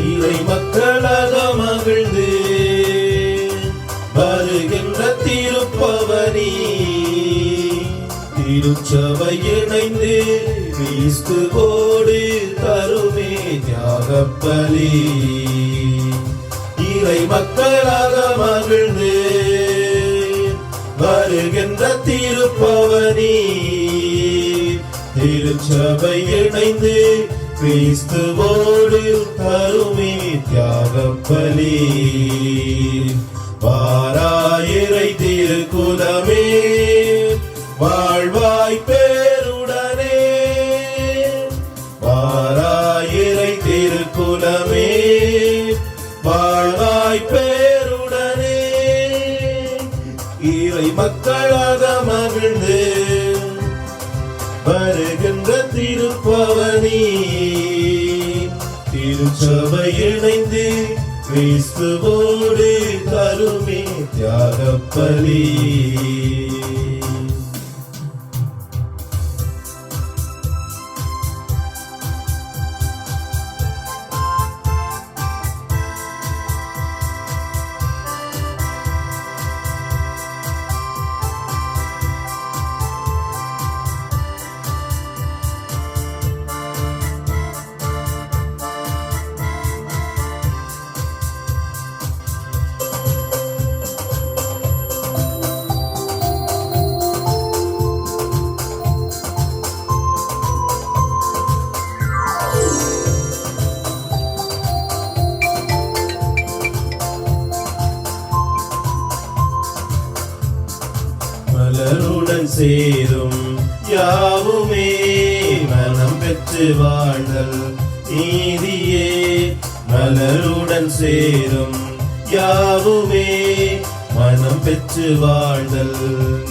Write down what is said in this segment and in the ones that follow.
இறை மக்களாக மகிழ்ந்து வருகின்ற திருப்பவனி திருச்சபை இணைந்து கிறிஸ்துவோடு தருமே தியாகப்பலி. இறை மக்களாக மகிழ்ந்து வருகின்ற திருப்பவனி திருச்சபை இணைந்து கிறிஸ்துவோடு தருமே தியாகப்பலி. வாராயிரை திருக்குலமே வாழ்வாய் பேருடனே, வாராயிரை திருக்குலமே வாழ்வாய் பேருடனே, இறை மக்களாக மகிழ்ந்து வருகின்ற திருப்பவனி திருச்சபை இணைந்து கிறிஸ்துவோடு தருமே தியாகப்பலி. மலருடன் சேரும் யாவுமே மனம் பெற்று வாழ்தல் நீதியே, மலருடன் சேரும் யாவுமே மனம் பெற்று வாழ்தல்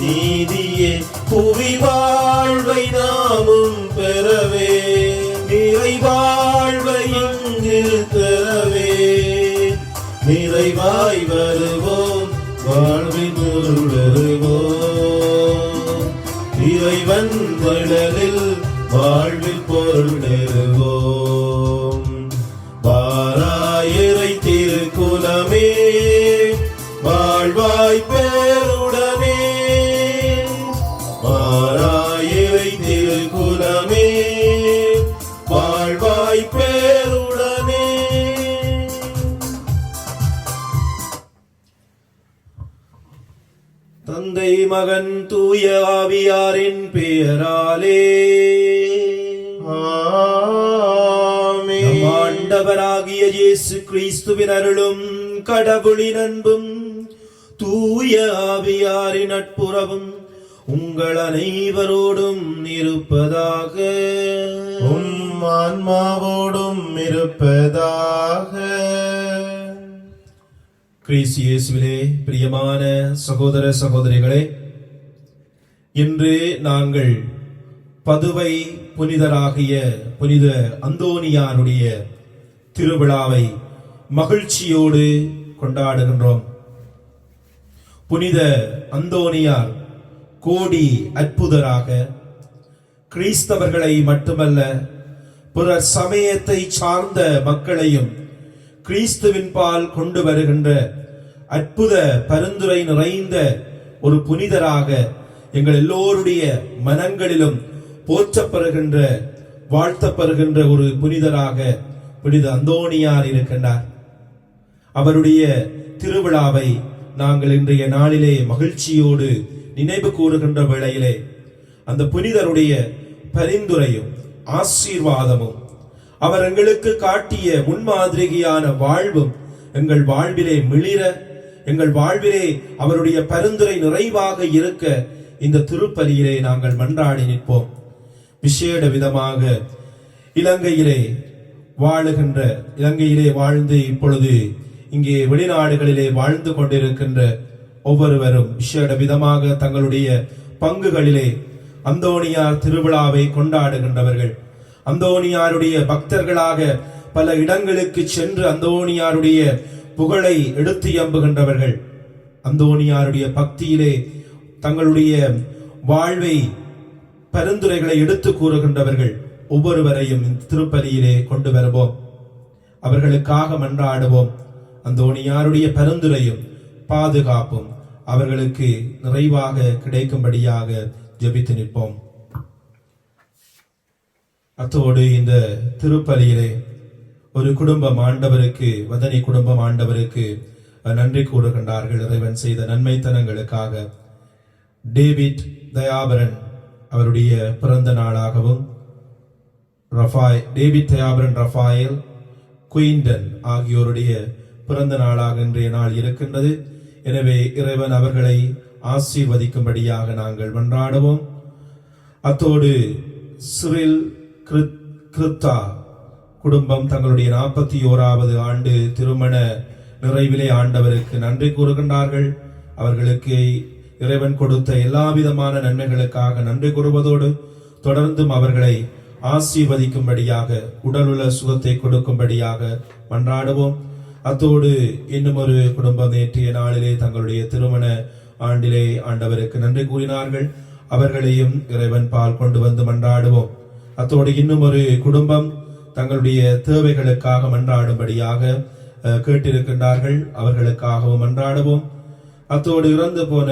நீதியே, புவி வாழ்வை நாமும் பெறவே நிறை வாழ்வை இங்கு தரவே நிறைவாய் வருவோம் வாழ்வின் பொருளருவோம், இறைவன் வடலில் வாழ்வில் பொருள் பெறுவோம். வாராயிரை திருக்குலமே வாழ்வாய் பேருடனே, வாராயிரை திருக்குலமே வாழ்வாய் பேருடனே. தந்தை மகன் தூய ஆவியாரின் பெயராலே ஆமென். நம் ஆண்டவராகிய இயேசு கிறிஸ்துவின் அருளும் கடவுளின் அன்பும் தூய ஆவியாரின் நட்புறவும் உங்கள் அனைவரோடும் இருப்பதாக, உம் ஆன்மாவோடும் இருப்பதாக. கிறிஸ்து இயேசுவிலே பிரியமான சகோதர சகோதரிகளே, இன்று நாங்கள் பதுவை புனிதராகிய புனித அந்தோனியாருடைய திருவிழாவை மகிழ்ச்சியோடு கொண்டாடுகின்றோம். புனித அந்தோனியார் கோடி அற்புதராக கிறிஸ்தவர்களை மட்டுமல்ல பிறர் சமயத்தை சார்ந்த மக்களையும் கிறிஸ்துவின் பால் கொண்டு வருகின்ற அற்புத பரிந்துரை நிறைந்த ஒரு புனிதராக எங்கள் எல்லோருடைய மனங்களிலும் போற்றப்பெறுகின்ற வாழ்த்தப்பெறுகின்ற ஒரு புனிதராக புனித அந்தோனியார் இருக்கின்றார். அவருடைய திருவிழாவை நாங்கள் இன்றைய நாளிலே மகிழ்ச்சியோடு நினைவு கூறுகின்ற வேளையிலே அந்த புனிதருடைய பரிந்துரையும் ஆசீர்வாதமும் அவர் எங்களுக்கு காட்டிய முன்மாதிரியான வாழ்வும் எங்கள் வாழ்விலே மிளிர, எங்கள் வாழ்விலே அவருடைய பரிந்துரை நிறைவாக இருக்க இந்த திருப்பலியிலே நாங்கள் மன்றாடி நிற்போம். விசேட விதமாக இலங்கையிலே வாழ்ந்து இப்பொழுது இங்கே வெளிநாடுகளிலே வாழ்ந்து கொண்டிருக்கின்ற ஒவ்வொருவரும் விசேட விதமாக தங்களுடைய பங்குகளிலே அந்தோனியார் திருவிழாவை கொண்டாடுகின்றவர்கள், அந்தோனியாருடைய பக்தர்களாக பல இடங்களுக்கு சென்று அந்தோனியாருடைய புகழை எடுத்து எம்புகின்றவர்கள், அந்தோனியாருடைய பக்தியிலே தங்களுடைய வாழ்வை பரிந்துரைகளை எடுத்து கூறுகின்றவர்கள் ஒவ்வொருவரையும் திருப்பலியிலே கொண்டு வருவோம். அவர்களுக்காக மன்றாடுவோம். அந்தோணியாருடைய பரிந்துரையும் பாதுகாப்பும் அவர்களுக்கு நிறைவாக கிடைக்கும்படியாக ஜெபித்து நிற்போம். அத்தோடு இந்த திருப்பலியிலே ஒரு குடும்பம் ஆண்டவருக்கு, வதனி குடும்பம் ஆண்டவருக்கு நன்றி கூறுகின்றார்கள். இறைவன் செய்த நன்மைத்தனங்களுக்காக டேவிட் தயாபரன் அவருடைய பிறந்த நாளாகவும், டேவிட் தயாபரன் ரஃபாயல் குயின்டன் ஆகியோருடைய பிறந்த நாளாக இன்றைய நாள் இருக்கின்றது. எனவே இறைவன் அவர்களை ஆசீர்வதிக்கும்படியாக நாங்கள் மன்றாடுவோம். அத்தோடு சிரில் கிருத்தா குடும்பம் தங்களுடைய 41வது ஆண்டு திருமண நிறைவிலே ஆண்டவருக்கு நன்றி கூறுகின்றார்கள். அவர்களுக்கு இறைவன் கொடுத்த எல்லா விதமான நன்மைகளுக்காக நன்றி கூறுவதோடு தொடர்ந்தும் அவர்களை ஆசீர்வதிக்கும்படியாக, உடலுள்ள சுகத்தை கொடுக்கும்படியாக மன்றாடுவோம். அத்தோடு இன்னும் ஒரு குடும்பம் நேற்றைய நாளிலே தங்களுடைய திருமண ஆண்டிலே ஆண்டவருக்கு நன்றி கூறினார்கள். அவர்களையும் இறைவன் பால் கொண்டு வந்து மன்றாடுவோம். அத்தோடு இன்னும் ஒரு குடும்பம் தங்களுடைய தேவைகளுக்காக மன்றாடும்படியாக கேட்டிருக்கின்றார்கள். அவர்களுக்காகவும் மன்றாடுவோம். அத்தோடு இறந்து போன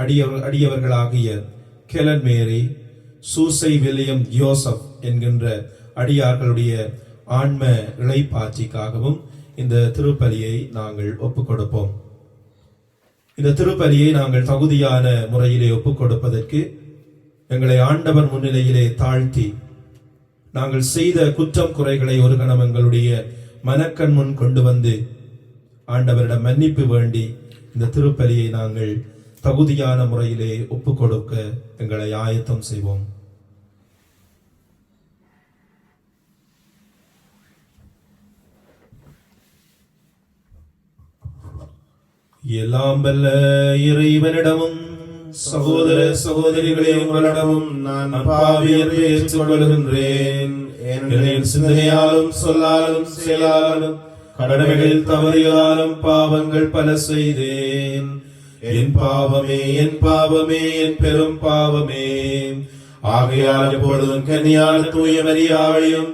அடியவர்களாகிய கெலன் மேரி, சூசை வில்லியம் யோசப் என்கின்ற அடியார்களுடைய ஆன்ம இளைப்பாட்சிக்காகவும் இந்த திருப்பலியை நாங்கள் ஒப்புக் கொடுப்போம். இந்த திருப்பலியை நாங்கள் தகுதியான முறையிலே ஒப்புக் கொடுப்பதற்கு எங்களை ஆண்டவர் முன்னிலையிலே தாழ்த்தி நாங்கள் செய்த குற்றம் குறைகளை ஒரு கணம் எங்களுடைய மனக்கண் முன் கொண்டு வந்து ஆண்டவரிடம் மன்னிப்பு வேண்டி இந்த திருப்பலியை நாங்கள் தகுதியான முறையிலே ஒப்புக் கொடுக்க எங்களை ஆயத்தம் செய்வோம். எல்லாம் வல்ல இறைவனிடமும் சகோதர சகோதரிகளே உங்களிடமும் நான் பாவியத்தை ஏற்றுக்கொள்கின்றேன். என் சிந்தனையாலும் சொல்லாலும் செயலாலும் கடமைகளில் தவறியாலும் பாவங்கள் பல செய்தேன். என் பாவமே, என் பாவமே, என் பெரும் பாவமே. ஆகையால் எப்பொழுதும் கன்னியான தூய மரியாவையும்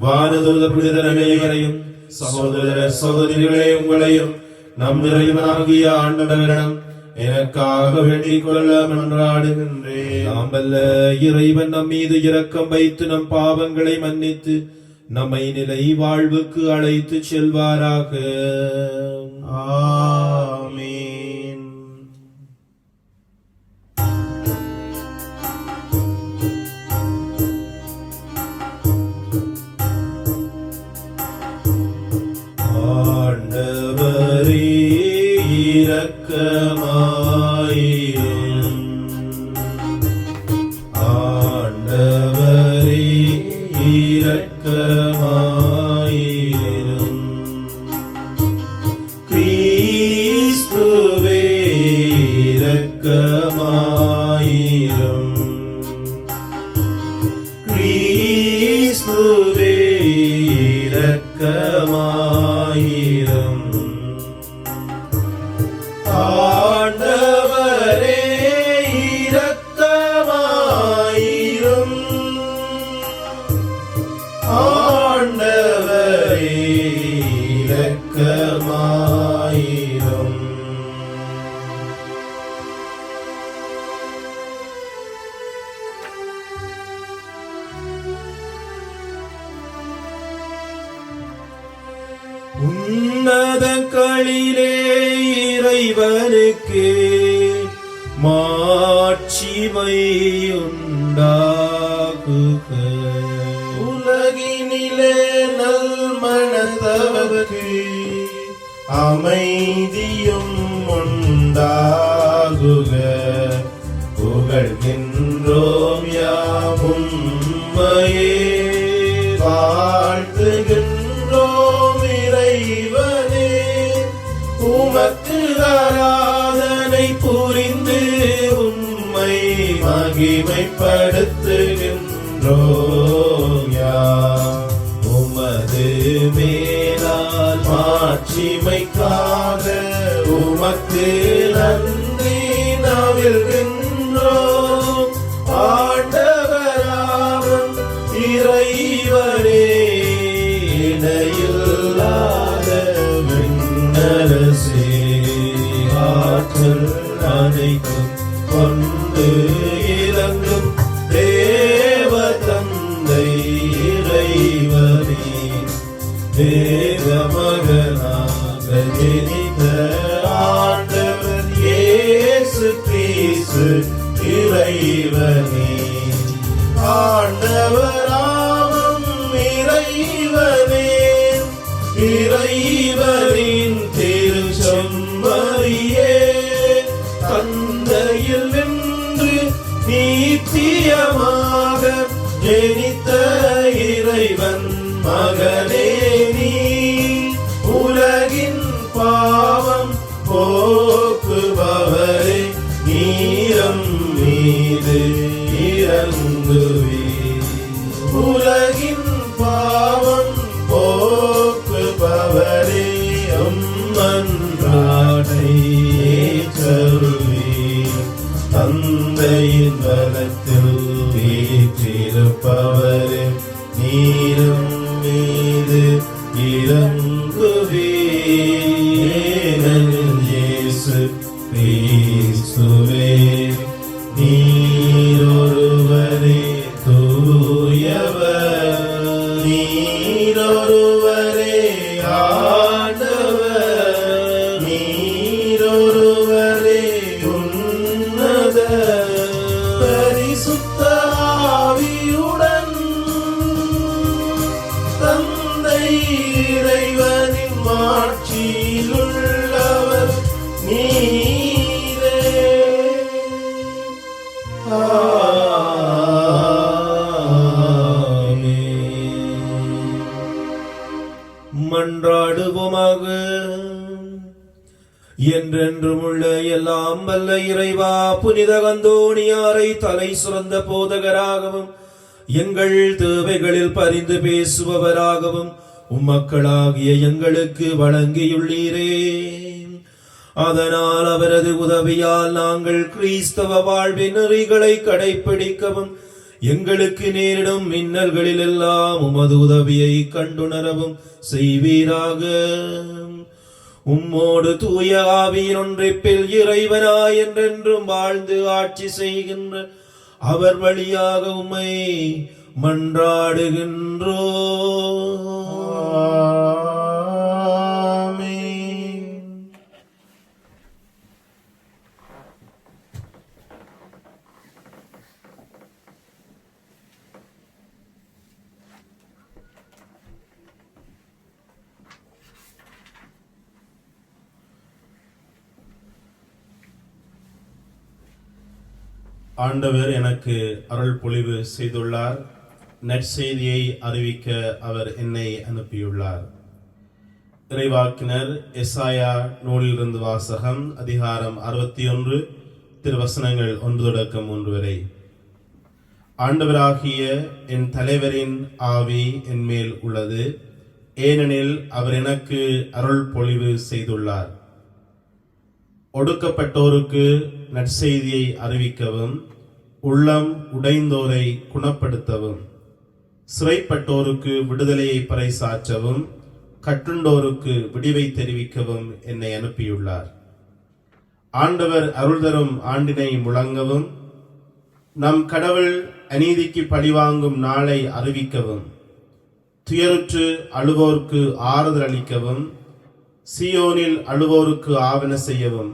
வானதூதர் புனிதர் அனைவரையும் சகோதர சகோதரிகளே உங்களையும் நம் இறைவனாகிய ஆண்டவரிடம் எனக்காக வேண்டிக் கொள்ள மன்றாடுகின்றேன். நாம் வல்ல இறைவன் நம் மீது இரக்கம் வைத்து நம் பாவங்களை மன்னித்து நம்மை நிலை வாழ்வுக்கு அழைத்து செல்வாராக. ஆமீன். ஆண்டவரே இரக்கமாயிரும். ஆண்டவரே இரக்கமாயிரும். கிறிஸ்துவே இரக்கமாயிரும். கிறிஸ்துவே இரக்கமாயிரும். ஆண்டவரே இரக்கமாயிரும். ஆண்டவரே இரக்கமாயிரும். உன்னதங்களிலே இறைவனுக்கு மாட்சிமை உண்டாகுக. உலகினிலே நல்மனத்தவர்க்கு அமைதியும் உண்டாகுக. புகழ்கின்றோம் யாம் உம்மையே, வாழ்த்துகின்றோம் இறைவனே. உமக்கு ஆராதனை புரிந்து உம்மை மகிமைப்படுத்துகின்றோம் யாம். உமது மேலால் மாட்சிமைக்காக உமக்கு நன்றி நவில்கின்றோம். ஆண்டவராம் இறைவனே, இணையில்லா ஆண்டவராம் இறைவனே, இறைவனின் திரு செம்மறியே, தந்தையில் நின்று நீத்தியமாக ஜெனித்த இறைவன் மகனே நீ, உலகின் பாவம் போக்குபவரே, நீரம் மீது இறங்குவீர். உலகின் பாவம் போக்குபவரே, மன்றாட்டை ஏற்றருள்வீர். தந்தையின் பலத்தில் வீற்றிருப்பவரே, நீரம் மீது இறங்குவீர். இயேசு கிறிஸ்துவே, நீரொருவரே தூயவர், நீரொருவரே ஆண்டவர், நீரொருவரே உன்னத, பரிசுத்த ஆவியுடன் தந்தை இறைவனின் மாட்சியிலுள்ளவர் நீரே. மன்றாடுவோமாக. என்றென்றும் உள்ள எல்லாம் வல்ல இறைவா, புனித அந்தோணியாரை தலை சிறந்த போதகராகவும் எங்கள் தேவைகளில் பரிந்து பேசுபவராகவும் உம்மக்களாகிய எங்களுக்கு வழங்கியுள்ளீரே. அதனால் அவரது உதவியால் நாங்கள் கிறிஸ்தவ வாழ்வின் நெறிகளை கடைப்பிடிக்கவும் எங்களுக்கு நேரிடும் மின்னல்களில் எல்லாம் உமது உதவியை கண்டுணரவும் செய்வீராக. உம்மோடு தூய ஆவியின் ஒன்றிப்பில் இறைவனாய் என்றென்றும் வாழ்ந்து ஆட்சி செய்கின்ற அவர் வழியாக உம்மை மன்றாடுகின்றோ. ஆண்டவர் எனக்கு அருள் பொழிவு செய்துள்ளார். நற்செய்தியை அறிவிக்க அவர் என்னை அனுப்பியுள்ளார். இறைவாக்கினர் எசாயா நூலிலிருந்து வாசகம். அதிகாரம் 61, திருவசனங்கள் 1-3 வரை. ஆண்டவராகிய என் தலைவரின் ஆவி என் மேல் உள்ளது, ஏனெனில் அவர் எனக்கு அருள் பொழிவு செய்துள்ளார். ஒடுக்கப்பட்டோருக்கு நற்செய்தியை அறிவிக்கவும், உள்ளம் உடைந்தோரை குணப்படுத்தவும், சிறைப்பட்டோருக்கு விடுதலையை பறைசாற்றவும், கட்டுண்டோருக்கு விடிவை தெரிவிக்கவும் என்னை அனுப்பியுள்ளார். ஆண்டவர் அருள் தரும் ஆண்டினை முழங்கவும், நம் கடவுள் அநீதிக்கு பழிவாங்கும் நாளை அறிவிக்கவும், துயருற்று அழுவோருக்கு ஆறுதல் அளிக்கவும், சியோனில் அழுவோருக்கு ஆவன செய்யவும்,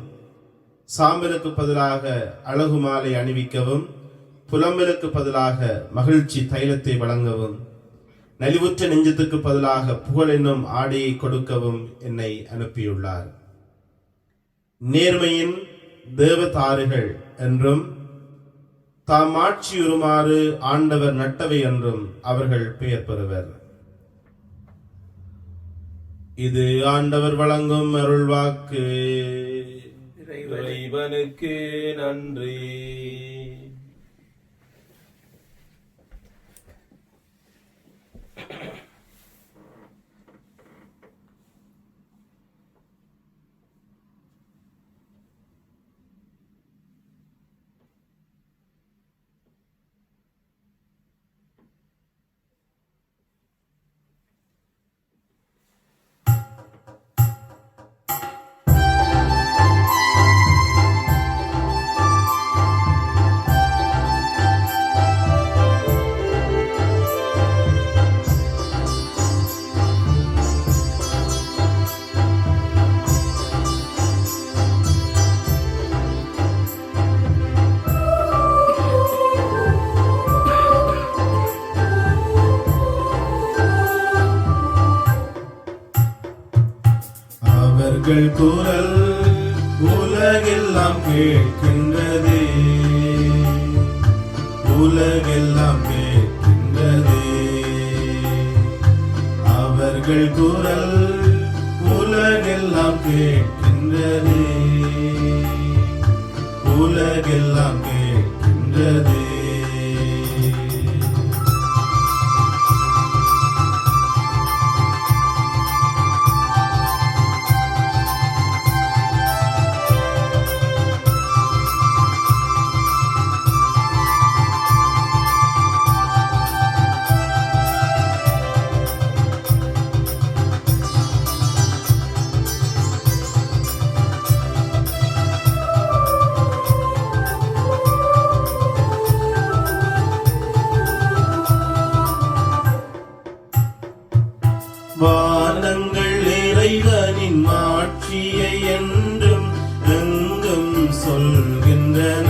சாம்பலுக்கு பதிலாக அழகு மாலை அணிவிக்கவும், புலம்பலுக்கு பதிலாக மகிழ்ச்சி தைலத்தை வழங்கவும், நலிவுற்ற நெஞ்சத்துக்கு பதிலாக புகழ் என்னும் ஆடையை கொடுக்கவும் என்னை அனுப்பியுள்ளார். நேர்மையின் தேவதாருகள் என்றும் தாம் ஆட்சியுறுமாறு ஆண்டவர் நட்டவை என்றும் அவர்கள் பெயர் பெறுவர். இது ஆண்டவர் வழங்கும் அருள்வாக்கு. இறைவனுக்கு நன்றி. அவர்கள் குரல் உலகெல்லாம் கேட்கின்றதே, உலகெல்லாம் கேட்கின்றதே. அவர்கள் குரல் உலகெல்லாம் கேட்கின்றதே, உலகெல்லாம் கேட்கின்றதே. வானங்கள் இறைவனின் மாட்சியை என்றும் எங்கும் சொல்கின்றன.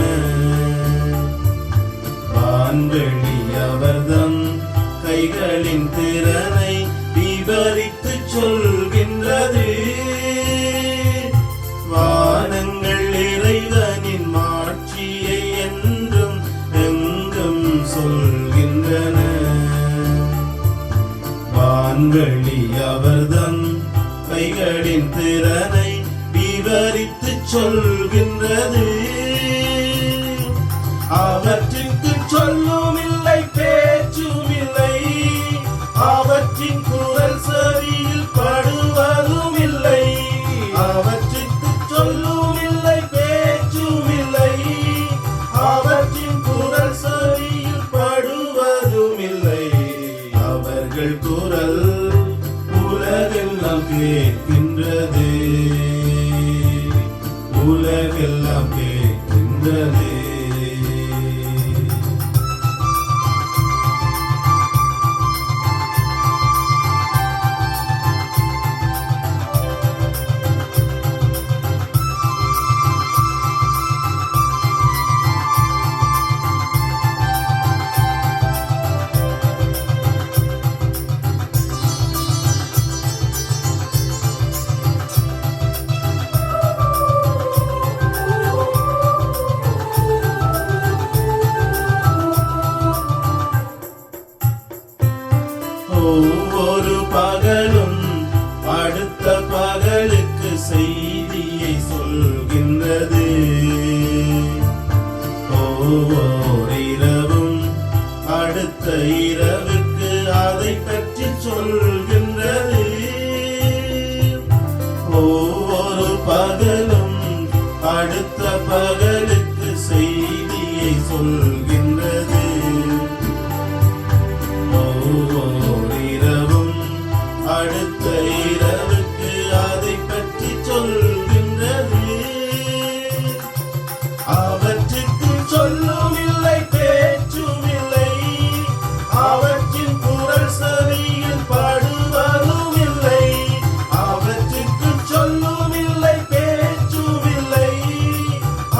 வான்வெளி அவர்தம் கைகளின் திறனை விவரித்து சொல்கின்றது. வானங்கள் இறைவனின் மாட்சியை என்றும் எங்கும் சொல்கின்றன. வான்வெளி அவர்தம் கைகளின் திறனை விவரித்து சொல்கின்றது. அவற்றுக்கு சொல்லும் இல்லை, பேச்சும் இல்லை, அவற்றின் குரல் செவியில் படுவதும் இல்லை. அவற்றுக்கு சொல்லும் இல்லை, பேச்சும் இல்லை, அவற்றின் குரல் செவியில் படுவதும் இல்லை. அவர்கள் குரல் உலகெல்லாம் கேட்கின்றது, உலகெல்லாம் கேட்கின்றது. ஒவ்வொரு பகலும் அடுத்த பகலுக்கு செய்தியை சொல்கின்றது. ஒவ்வொரு இரவும் அடுத்த இரவுக்கு அதை பற்றி சொல்கின்றது. ஒவ்வொரு பகலும் அடுத்த பகலுக்கு செய்தியை சொல்கின்றது. ஒவ்வொரு இரவும் அடுத்த இரவுக்கு அதை பற்றி சொல்கின்றது. அவற்றுக்கு சொல்லும் இல்லை, பேச்சும் இல்லை, அவற்றின் குரல் செவியில் படுவதும் இல்லை. அவற்றுக்கு சொல்லும் இல்லை, பேச்சும் இல்லை,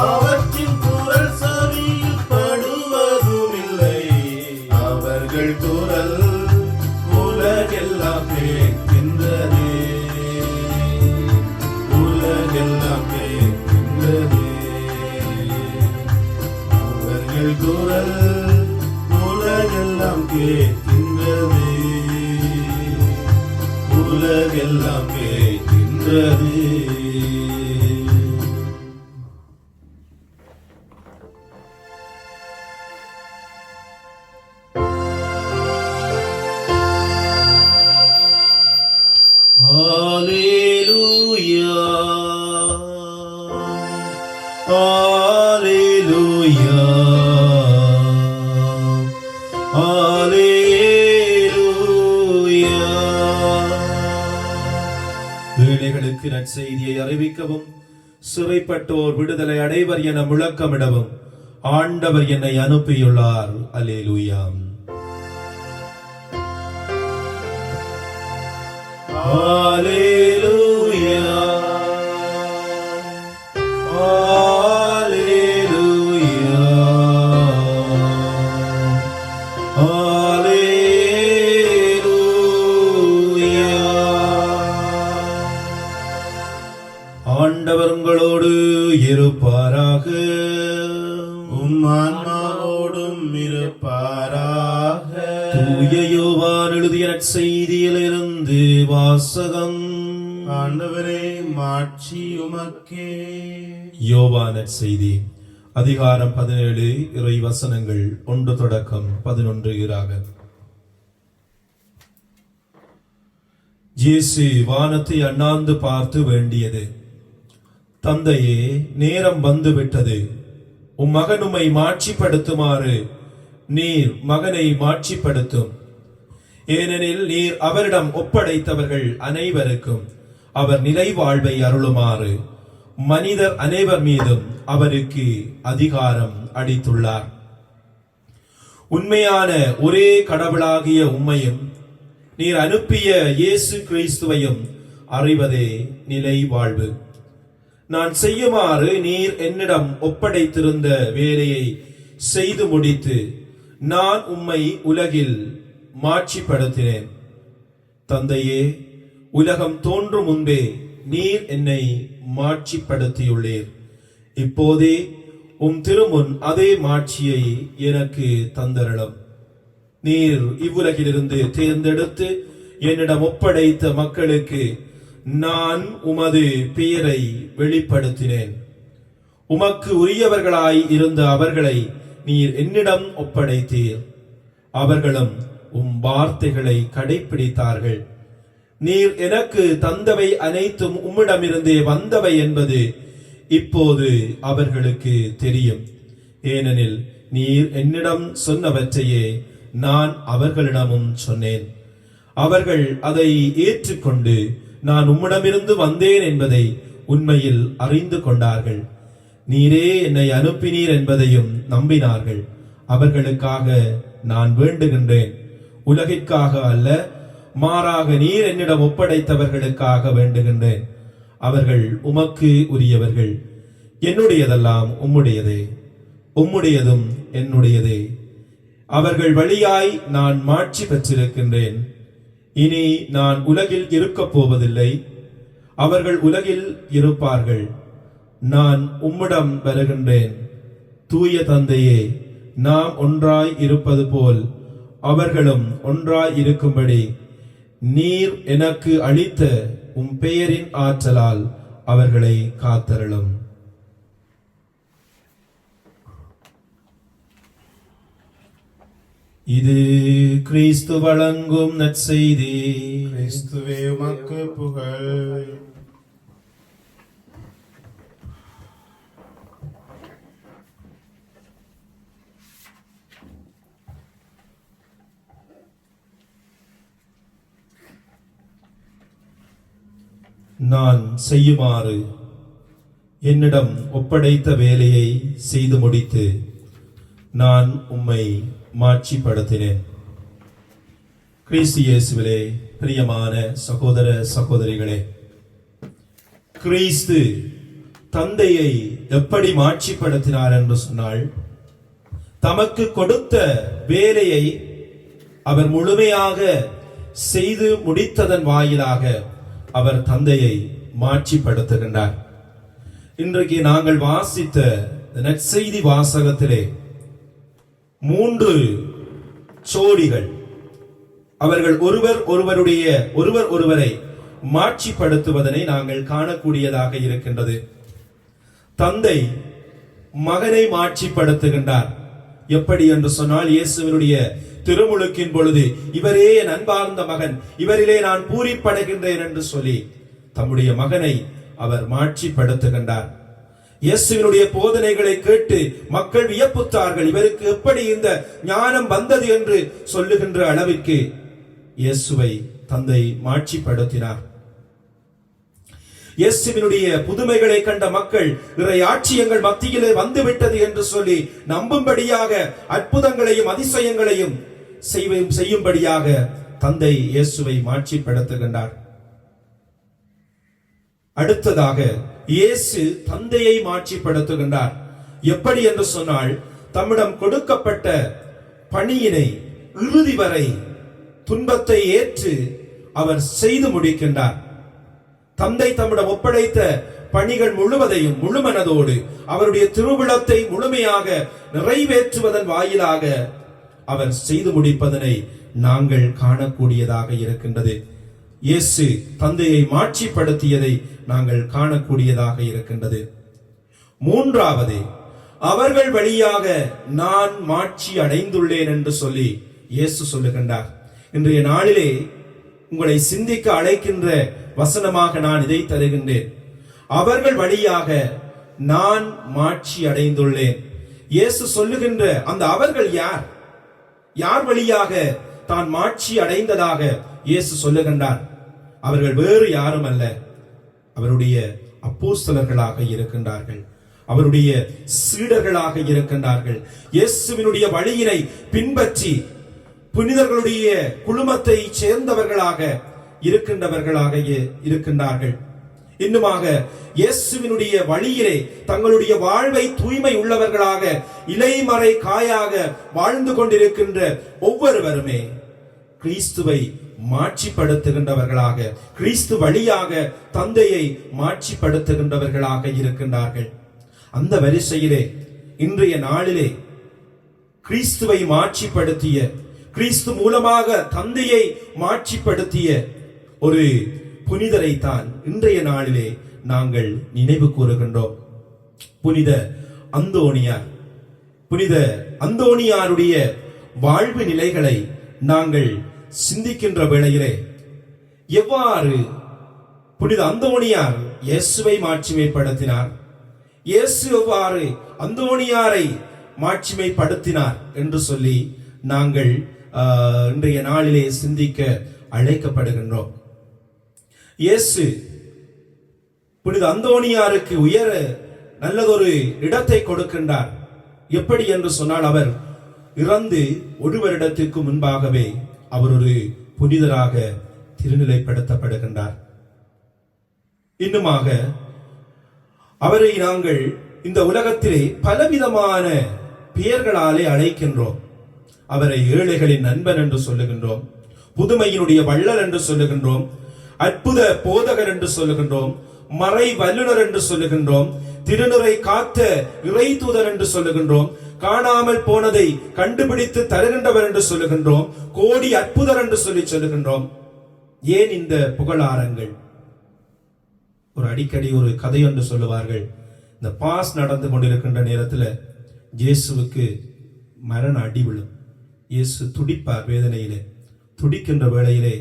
அவற்றின் குரல் செவியில் படுவதும் இல்லை. அவர்கள் குரல் உலகெல்லாம் கேட்கின்றது, உலகெல்லாம் கேட்கின்றது. அவர்கள் குரல் உலகெல்லாம் கேட்கின்றது, உலகெல்லாம் கேட்கின்றது. Hallelujah, Hallelujah, Hallelujah. ஏழைகளுக்கு நற்செய்தியை அறிவிக்கவும், சிறைப்பட்டோர் விடுதலை அடைவர் என முழக்கமிடவும் ஆண்டவர் என்னை அனுப்பியுள்ளார். அல்லேலூயா. Hallelujah, Hallelujah, Hallelujah. தூய யோவான் எழுதிய நற்செய்தியிலிருந்து வாசகம். ஆண்டவரே, மாட்சி உமக்கே. யோவான் நற்செய்தி அதிகாரம் 17 இறை வசனங்கள் 1 தொடக்கம் 11 ஈறாக. இயேசு வானத்தை அண்ணாந்து பார்த்து வேண்டியது: தந்தையே, நேரம் வந்துவிட்டது. உம் மகன் உம்மை மாட்சிப்படுத்துமாறு நீர் மகனை மாட்சிப்படுத்தும். ஏனெனில் நீர் அவரிடம் ஒப்படைத்தவர்கள் அனைவருக்கும் அவர் நிலை வாழ்வை அருளுமாறு மனிதர் அனைவர் மீதும் அவருக்கு அதிகாரம் அளித்துள்ளார். உண்மையான ஒரே கடவுளாகிய உம்மையும் நீர் அனுப்பிய இயேசு கிறிஸ்துவையும் அறிவதே நிலை வாழ்வு. நான் செய்யுமாறு நீர் என்னிடம் ஒப்படைத்திருந்த வேலையை செய்து முடித்து நான் உம்மை உலகில் மாட்சிப்படுத்தினேன். தந்தையே, உலகம் தோன்றும் முன்பே நீர் என்னை மாட்சிப்படுத்தியுள்ளீர். இப்போதே உம் திருமுன் அதே மாட்சியை எனக்கு தந்தருளும். நீர் இவ்வுலகிலிருந்து தேர்ந்தெடுத்து என்னிடம் ஒப்படைத்த மக்களுக்கு நான் உமது பெயரை வெளிப்படுத்தினேன். உமக்கு உரியவர்களாய் இருந்த அவர்களை நீர் என்னிடம் ஒப்படைத்தீர். அவர்களும் உம் வார்த்தைகளை கடைப்பிடித்தார்கள். நீர் எனக்கு தந்தவை அனைத்தும் உம்மிடமிருந்தே வந்தவை என்பது இப்போது அவர்களுக்கு தெரியும். ஏனெனில் நீர் என்னிடம் சொன்னவற்றையே நான் அவர்களிடமும் சொன்னேன். அவர்கள் அதை ஏற்றுக்கொண்டு நான் உம்மிடமிருந்து வந்தேன் என்பதை உண்மையில் அறிந்து கொண்டார்கள். நீரே என்னை அனுப்பினீர் என்பதையும் நம்பினார்கள். அவர்களுக்காக நான் வேண்டுகின்றேன், உலகிற்காக அல்ல, மாறாக நீர் என்னிடம் ஒப்படைத்தவர்களுக்காக வேண்டுகின்றேன். அவர்கள் உமக்கு உரியவர்கள். என்னுடையதெல்லாம் உம்முடையதே, உம்முடையதும் என்னுடையதே. அவர்கள் வழியாய் நான் மாட்சி பெற்றிருக்கின்றேன். இனி நான் உலகில் இருக்கப் போவதில்லை, அவர்கள் உலகில் இருப்பார்கள். நான் உம்மிடம் வருகின்றேன். தூய தந்தையே, நாம் ஒன்றாய் இருப்பது போல் அவர்களும் ஒன்றாய் இருக்கும்படி நீர் எனக்கு அளித்த உம் பெயரின் ஆற்றலால் அவர்களை காத்தருளும். இது கிறிஸ்து வழங்கும் நற்செய்தி. கிறிஸ்துவே, உமக்கு புகழ். நான் செய்யுமாறு என்னிடம் ஒப்படைத்த வேலையை செய்து முடித்து நான் உம்மை மாட்சிப்படுத்தினேன். கிறிஸ்து இயேசுவிலே பிரியமான சகோதர சகோதரிகளே, கிறிஸ்து தந்தையை எப்படி மாட்சிப்படுத்தினார் என்று சொன்னால், தமக்கு கொடுத்த வேலையை அவர் முழுமையாக செய்து முடித்ததன் வாயிலாக அவர் தந்தையை மாட்சிப்படுத்துகின்றார். இன்றைக்கு நாங்கள் வாசித்த நற்செய்தி வாசகத்திலே 3 சோடிகள் அவர்கள் ஒருவர் ஒருவரை மாட்சிப்படுத்துவதனை நாங்கள் காணக்கூடியதாக இருக்கின்றது. தந்தை மகனை மாட்சிப்படுத்துகின்றார். எப்படி என்று சொன்னால், இயேசுவினுடைய திருமுழுக்கின் பொழுது இவரே என் அன்பார்ந்த மகன், இவரிலே நான் பூரிப்படைகின்றேன் என்று சொல்லி தம்முடைய மகனை அவர் மாட்சிப்படுத்துகின்றார். இயேசுவினுடைய போதனைகளை கேட்டு மக்கள் வியப்புத்தார்கள். இவருக்கு எப்படி இந்த ஞானம் வந்தது என்று சொல்லுகின்ற அளவிற்கு இயேசுவை தந்தை மாட்சிப்படுத்தினார். இயேசுவினுடைய புதுமைகளை கண்ட மக்கள் இறையாட்சியங்கள் மத்தியிலே வந்துவிட்டது என்று சொல்லி நம்பும்படியாக அற்புதங்களையும் அதிசயங்களையும் செய்யும்படியாக தந்தை இயேசுவை மாட்சிப்படுத்துகின்றார். அடுத்ததாக இயேசு தந்தையை மாட்சிப்படுத்துகின்றார். எப்படி என்று சொன்னால், தம்மிடம் கொடுக்கப்பட்ட பணியினை இறுதி வரை துன்பத்தை ஏற்று அவர் செய்து முடிக்கின்றார். தந்தை தம்மிடம் ஒப்படைத்த பணிகள் முழுவதையும் முழுமனதோடு அவருடைய திருவிழத்தை முழுமையாக நிறைவேற்றுவதன் வாயிலாக அவர் செய்து முடிப்பதனை நாங்கள் காணக்கூடியதாக இருக்கின்றது. இயேசு தந்தையை மாட்சிப்படுத்தியதை நாங்கள் காணக்கூடியதாக இருக்கின்றது. மூன்றாவது, அவர்கள் வழியாக நான் மாட்சி அடைந்துள்ளேன் என்று சொல்லி இயேசு சொல்லுகின்றார். இன்றைய நாளிலே உங்களை சிந்திக்க அழைக்கின்ற வசனமாக நான் இதை தருகின்றேன். அவர்கள் வழியாக நான் மாட்சி அடைந்துள்ளேன். இயேசு சொல்லுகின்ற அந்த அவர்கள் யார்? யார் வழியாக தான் மாட்சி அடைந்ததாக இயேசு சொல்லுகின்றார்? அவர்கள் வேறு யாரும் அல்ல, அவருடைய அப்போஸ்தலர்களாக இருக்கின்றார்கள், அவருடைய சீடர்களாக இருக்கின்றார்கள். இயேசுவினுடைய வழியினை பின்பற்றி புனிதர்களுடைய குழுமத்தை சேர்ந்தவர்களாக இருக்கின்றார்கள். இன்னுமாக இயேசுவினுடைய வழியிலே தங்களுடைய வாழ்வை தூய்மை உள்ளவர்களாக இலைமறை காயாக வாழ்ந்து கொண்டிருக்கின்ற ஒவ்வொருவருமே கிறிஸ்துவை மாட்சிப்படுத்துகின்றவர்களாக, கிறிஸ்து வழியாக தந்தையை மாட்சிப்படுத்துகின்றவர்களாக இருக்கின்றார்கள். அந்த வரிசையிலே இன்றைய நாளிலே கிறிஸ்துவை மாட்சிப்படுத்திய, கிறிஸ்து மூலமாக தந்தையை மாட்சிப்படுத்திய ஒரு புனிதரை தான் இன்றைய நாளிலே நாங்கள் நினைவு கூறுகின்றோம். புனித அந்தோணியார். புனித அந்தோணியாருடைய வாழ்வு நிலைகளை நாங்கள் சிந்திக்கின்ற வேளையிலே எவ்வாறு புனித அந்தோணியார் இயேசுவை மாட்சிமைப்படுத்தினார், இயேசு எவ்வாறு அந்தோணியாரை மாட்சிமைப்படுத்தினார் என்று சொல்லி நாங்கள் இன்றைய நாளிலே சிந்திக்க அழைக்கப்படுகின்றோம். இயேசு புனித அந்தோணியாருக்கு உயர நல்லதொரு இடத்தை கொடுக்கின்றார். எப்படி என்று சொன்னால், அவர் இறந்து ஒரு வருடத்திற்கு முன்பாகவே அவர் ஒரு புனிதராக திருநிலைப்படுத்தப்படுகின்றார். இன்னுமாக அவரை நாங்கள் இந்த உலகத்திலே பலவிதமான பெயர்களாலே அழைக்கின்றோம். அவரை ஏழைகளின் நண்பன் என்று சொல்லுகின்றோம், புதுமையினுடைய வள்ளல் என்று சொல்லுகின்றோம், அற்புத போதகர் என்று சொல்லுகின்றோம், மறை வல்லுனர் என்று சொல்லுகின்றோம், திருநுறை காத்த இறை தூதர் என்று சொல்லுகின்றோம், காணாமல் போனதை கண்டுபிடித்து தருகின்றவர் என்று சொல்லுகின்றோம், கோடி அற்புதர் என்று சொல்லுகின்றோம். ஏன் இந்த புகழாரங்கள்? ஒரு அடிக்கடி ஒரு கதை ஒன்று சொல்லுவார்கள். இந்த பாஸ் நடந்து கொண்டிருக்கின்ற நேரத்தில் இயேசுவுக்கு மரண அடி விழும். இயேசு துடிப்பார், வேதனையிலே துடிக்கின்ற வேளையிலே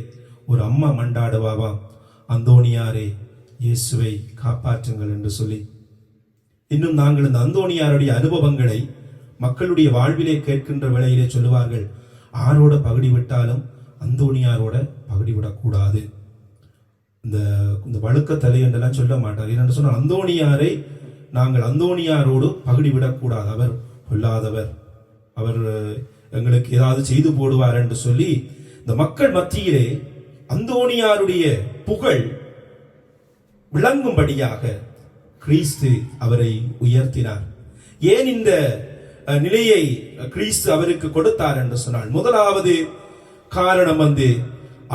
ஒரு அம்மா மண்டாடுவாவாம், அந்தோணியாரே இயேசுவை காப்பாற்றுங்கள் என்று சொல்லி. இன்னும் நாங்கள் இந்த அந்தோணியாருடைய அனுபவங்களை மக்களுடைய வாழ்விலே கேட்கின்ற வேளையிலே சொல்லுவார்கள், ஆரோட பகுடி விட்டாலும் அந்தோணியாரோட பகுடி விடக்கூடாது. இந்த வழுக்க தலை என்றெல்லாம் சொல்ல மாட்டார். என்னென்று சொன்னால், அந்தோணியாரை நாங்கள் அந்தோணியாரோடு பகுடி விடக்கூடாது, அவர் கொல்லாதவர், அவர் எங்களுக்கு ஏதாவது செய்து போடுவார் என்று சொல்லி இந்த மக்கள் மத்தியிலே அந்தோணியாருடைய புகழ் விளங்கும்படியாக கிறிஸ்து அவரை உயர்த்தினார். ஏன் இந்த நிலையை கிறிஸ்து அவருக்கு கொடுத்தார் என்று சொன்னால், முதலாவது காரணம்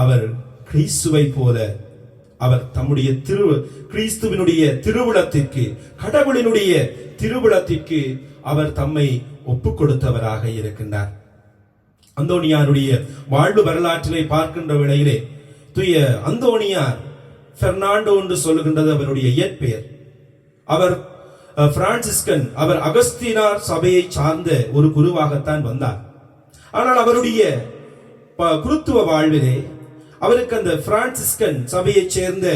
அவர் கிறிஸ்துவை போல அவர் தம்முடைய கிறிஸ்துவினுடைய திருவுளத்திற்கு, கடவுளினுடைய திருவுளத்திற்கு அவர் தம்மை ஒப்புக் கொடுத்தவராக இருக்கின்றார். அந்தோணியாருடைய வாழ்வு வரலாற்றிலே பார்க்கின்ற வேளையிலே தூய அந்தோணியார் பெர்னாண்டோ என்று சொல்லுகின்றது அவருடைய இயற்பெயர். அவர் பிரான்சிஸ்கன், அவர் அகஸ்தீனார் சபையை சார்ந்த ஒரு குருவாகத்தான் வந்தார். ஆனால் அவருடைய குருத்துவ வாழ்விலே அவருக்கு அந்த பிரான்சிஸ்கன் சபையை சேர்ந்த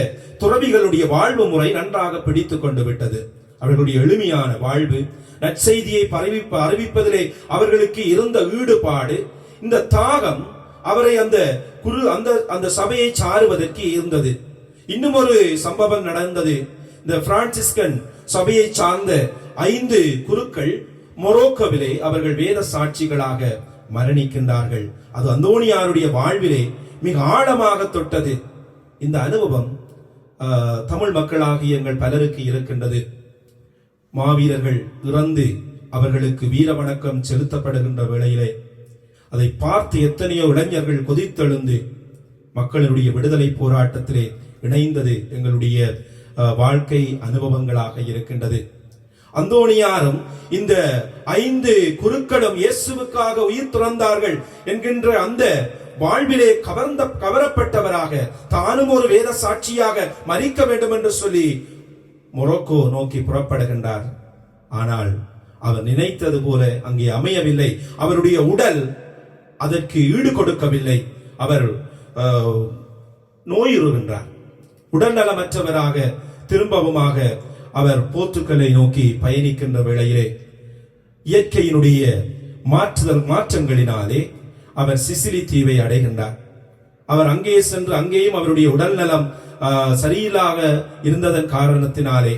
துறவிகளுடைய வாழ்வு முறை நன்றாக பிடித்துக் கொண்டு விட்டது. அவர்களுடைய எளிமையான வாழ்வு, நற்செய்தியை அறிவிப்பதிலே அவர்களுக்கு இருந்த ஈடுபாடு, இந்த தாகம் அவரை அந்த சபையை சாருவதற்கு இருந்தது. இன்னும் ஒரு சம்பவம் நடந்தது. இந்த பிரான்சிஸ்கன் சபையை சார்ந்த 5 குருக்கள் மொரோக்கோவிலே அவர்கள் வேத சாட்சிகளாக மரணிக்கின்றார்கள். அது அந்தோணியாருடைய வாழ்விலே மிக ஆழமாக தொட்டது. இந்த அனுபவம் தமிழ் மக்களாகிய எங்கள் பலருக்கு இருக்கின்றது. மாவீரர்கள் இறந்து அவர்களுக்கு வீர வணக்கம் செலுத்தப்படுகின்ற வேளையிலே அதை பார்த்து எத்தனையோ இளைஞர்கள் கொதித்தெழுந்து மக்களுடைய விடுதலை போராட்டத்திலே இணைந்தது எங்களுடைய வாழ்க்கை அனுபவங்களாக இருக்கின்றது. அந்தோணியாரும் இந்த 5 குருக்களும் இயேசுவுக்காக உயிர் துறந்தார்கள் என்கின்ற அந்த வாழ்விலே கவரப்பட்டவராக தானும் ஒரு வேத சாட்சியாக மரிக்க வேண்டும் என்று சொல்லி மொரோக்கோ நோக்கி புறப்படுகின்றார். ஆனால் அவர் நினைத்தது போல அங்கே அமையவில்லை. அவருடைய உடல் அதற்கு ஈடு கொடுக்கவில்லை. அவர் நோயுறுகின்றார். உடல் நலமற்றவராக திரும்பவுமாக அவர் போர்த்துக்கலை நோக்கி பயணிக்கின்ற வேளையிலே இயற்கையினுடைய மாற்றங்களினாலே அவர் சிசிலி தீவை அடைகின்றார். அவர் அங்கே சென்று அங்கேயும் அவருடைய உடல் நலம் சரியில்லாக இருந்ததன் காரணத்தினாலே